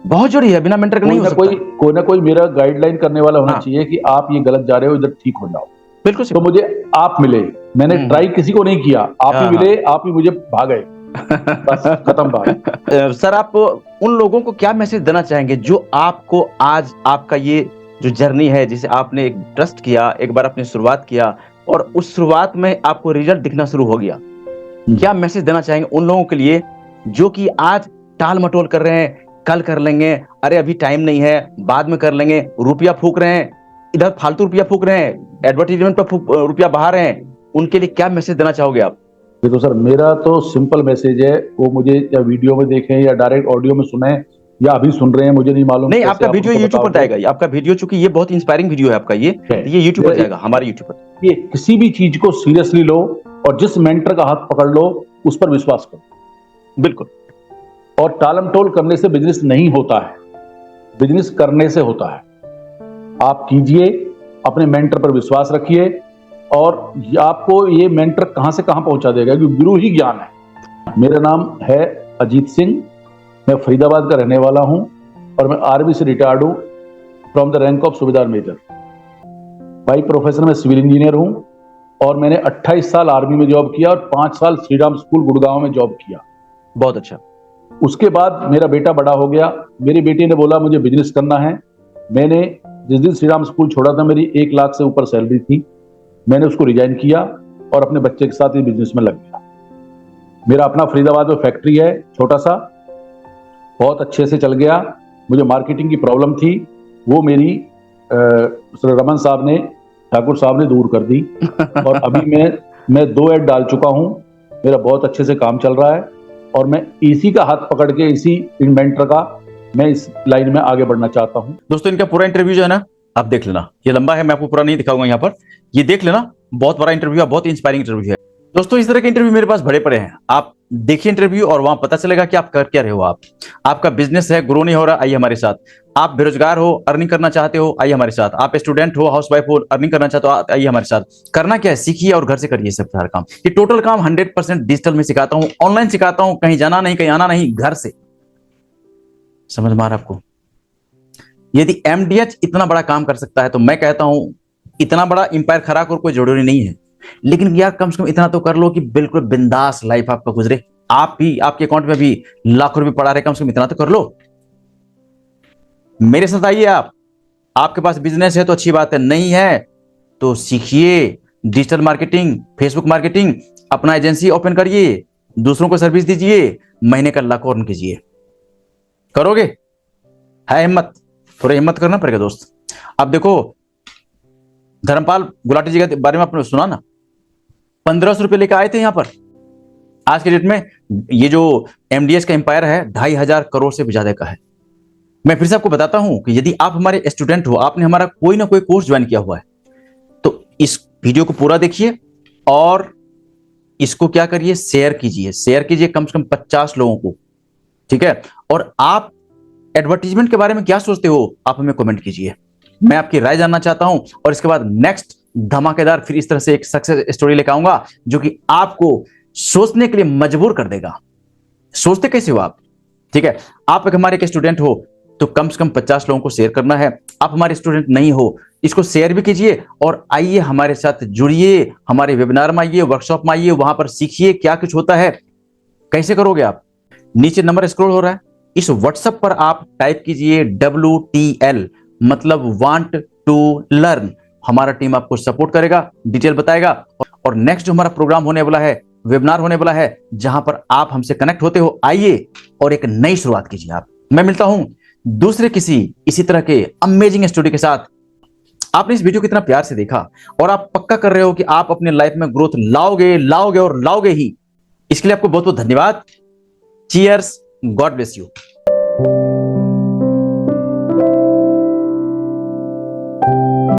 बहुत जरूरी है, बिना मेंटर का नहीं हो सकता। कोई ना कोई मेरा गाइडलाइन करने वाला होना हाँ। चाहिए कि आप ये गलत जा रहे हो, इधर ठीक हो जाओ। बिल्कुल तो मुझे आप मिले, मैंने ट्राई किसी को नहीं किया, आप ही हाँ, मिले, आप ही मुझे भागे, बस खत्म बात। सर आप उन लोगों को क्या मैसेज देना चाहेंगे जो आपको आज आपका ये जो जर्नी है, जिसे आपने एक ट्रस्ट किया, एक बार अपनी शुरुआत किया और उस शुरुआत में आपको रिजल्ट दिखना शुरू हो गया, क्या मैसेज देना चाहेंगे उन लोगों के लिए जो कि आज टाल मटोल कर रहे हैं, कल कर लेंगे, अरे अभी टाइम नहीं है, बाद में कर लेंगे, रुपया फूक रहे हैं, इधर फालतू रुपया फूक रहे हैं, एडवर्टीजमेंट पर रुपया बहा रहे हैं, उनके लिए क्या मैसेज देना चाहोगे आप? देखो सर, मेरा तो सिंपल मैसेज है, वो मुझे या वीडियो में देखें या डायरेक्ट ऑडियो में सुने या अभी सुन रहे हैं, मुझे नहीं मालूम। नहीं, आपका वीडियो यूट्यूब पर जाएगा, आपका वीडियो, चूंकि ये बहुत इंस्पायरिंग वीडियो है आपका, ये यूट्यूब पर जाएगा, हमारे यूट्यूब पर। ये किसी भी चीज को सीरियसली लो और जिस मेंटर का हाथ पकड़ लो उस पर विश्वास करो। बिल्कुल। और टालम टोल करने से बिजनेस नहीं होता है, बिजनेस करने से होता है। आप कीजिए, अपने मेंटर पर विश्वास रखिए, और आपको ये मेंटर कहां से कहां पहुंचा देगा, क्योंकि गुरु ही ज्ञान है। मेरा नाम है अजीत सिंह, मैं फरीदाबाद का रहने वाला हूं, और मैं आर्मी से रिटायर्ड हूं फ्रॉम द रैंक ऑफ सूबेदार मेजर। बाई प्रोफेशन में सिविल इंजीनियर हूं, और मैंने 28 साल आर्मी में जॉब किया और 5 साल श्रीराम स्कूल गुड़गांव में जॉब किया। बहुत अच्छा। उसके बाद मेरा बेटा बड़ा हो गया, मेरी बेटी ने बोला मुझे बिजनेस करना है। मैंने जिस दिन श्रीराम स्कूल छोड़ा था, मेरी 1 लाख से ऊपर सैलरी थी, मैंने उसको रिजाइन किया और अपने बच्चे के साथ ही बिजनेस में लग गया। मेरा अपना फरीदाबाद में फैक्ट्री है, छोटा सा, बहुत अच्छे से चल गया। मुझे मार्केटिंग की प्रॉब्लम थी, वो मेरी रमन साहब ने, ठाकुर साहब ने दूर कर दी, और अभी मैं 2 ऐड डाल चुका हूं, मेरा बहुत अच्छे से काम चल रहा है, और मैं इसी का हाथ पकड़ के, इसी इन्वेंटर का, मैं इस लाइन में आगे बढ़ना चाहता हूं। दोस्तों इनका पूरा इंटरव्यू जो है ना, आप देख लेना, ये लंबा है, मैं आपको पूरा नहीं दिखाऊंगा यहाँ पर, ये देख लेना, बहुत बड़ा इंटरव्यू है, बहुत इंस्पायरिंग इंटरव्यू है। दोस्तों इस तरह के इंटरव्यू मेरे पास भरे पड़े हैं, आप देखिए इंटरव्यू और वहां पता चलेगा कि आप कर क्या रहे हो। आपका बिजनेस है, ग्रो नहीं हो रहा, आइए हमारे साथ। आप बेरोजगार हो, अर्निंग करना चाहते हो, आइए हमारे साथ। आप स्टूडेंट हो, हाउसवाइफ हो, अर्निंग करना चाहते हो, आइए हमारे साथ। करना क्या है, सीखिए और घर से करिए सब सारा काम। ये टोटल काम 100% डिजिटल में सिखाता हूँ, ऑनलाइन सिखाता हूँ, कहीं जाना नहीं, कहीं आना नहीं, घर से। समझ में आ रहा है आपको? यदि एमडीएच इतना बड़ा काम कर सकता है तो मैं कहता हूं इतना बड़ा इंपायर खड़ा कर कोई जरूरी नहीं है, लेकिन यार कम से कम इतना तो कर लो कि बिल्कुल बिंदास लाइफ आपका गुजरे। आप भी, आपके अकाउंट में भी लाखों रुपए पड़ा रहे, कम से कम इतना तो कर लो। मेरे साथ आइए आप। आपके पास बिजनेस है तो अच्छी बात है, नहीं है तो सीखिए डिजिटल मार्केटिंग, फेसबुक मार्केटिंग, अपना एजेंसी ओपन करिए, दूसरों को सर्विस दीजिए, महीने का लाखों अर्न कीजिए। करोगे? है हिम्मत? थोड़ा हिम्मत करना पड़ेगा दोस्त। अब देखो, धर्मपाल गुलाटी जी के बारे में आपने सुना ना, 1500 रुपए लेकर आए थे यहां पर। आज के डेट में ये जो एमडीएस का एम्पायर है 2500 करोड़ से भी ज्यादा का है। मैं फिर से आपको बताता हूं कि यदि आप हमारे स्टूडेंट हो, आपने हमारा कोई ना कोई कोर्स ज्वाइन किया हुआ है, तो इस वीडियो को पूरा देखिए और इसको क्या करिए, शेयर कीजिए कम से कम 50 लोगों को, ठीक है? और आप एडवर्टीजमेंट के बारे में क्या सोचते हो, आप हमें कमेंट कीजिए, मैं आपकी राय जानना चाहता हूं। और इसके बाद नेक्स्ट धमाकेदार फिर इस तरह से एक सक्सेस स्टोरी लेकर आऊंगा जो कि आपको सोचने के लिए मजबूर कर देगा। सोचते कैसे हो आप? ठीक है, आप एक हमारे एक स्टूडेंट हो तो कम से कम 50 लोगों को शेयर करना है। आप हमारे स्टूडेंट नहीं हो इसको शेयर भी कीजिए और आइए हमारे साथ जुड़िए, हमारे वेबिनार में आइए, वर्कशॉप में आइए, वहां पर सीखिए क्या कुछ होता है। कैसे करोगे आप? नीचे नंबर स्क्रॉल हो रहा है, इस व्हाट्सएप पर आप टाइप कीजिए WTL, मतलब वांट टू लर्न। हमारा टीम आपको सपोर्ट करेगा, डिटेल बताएगा। और नेक्स्ट जो हमारा प्रोग्राम होने वाला है, वेबिनार होने वाला है, जहां पर आप हमसे कनेक्ट होते हो, आइए और एक नई शुरुआत कीजिए आप। मैं मिलता हूं दूसरे किसी इसी तरह के अमेजिंग स्टोरी के साथ। आपने इस वीडियो को इतना प्यार से देखा और आप पक्का कर रहे हो कि आप अपने लाइफ में ग्रोथ लाओगे, लाओगे और लाओगे ही। इसके लिए आपको बहुत बहुत धन्यवाद। Cheers, God bless you.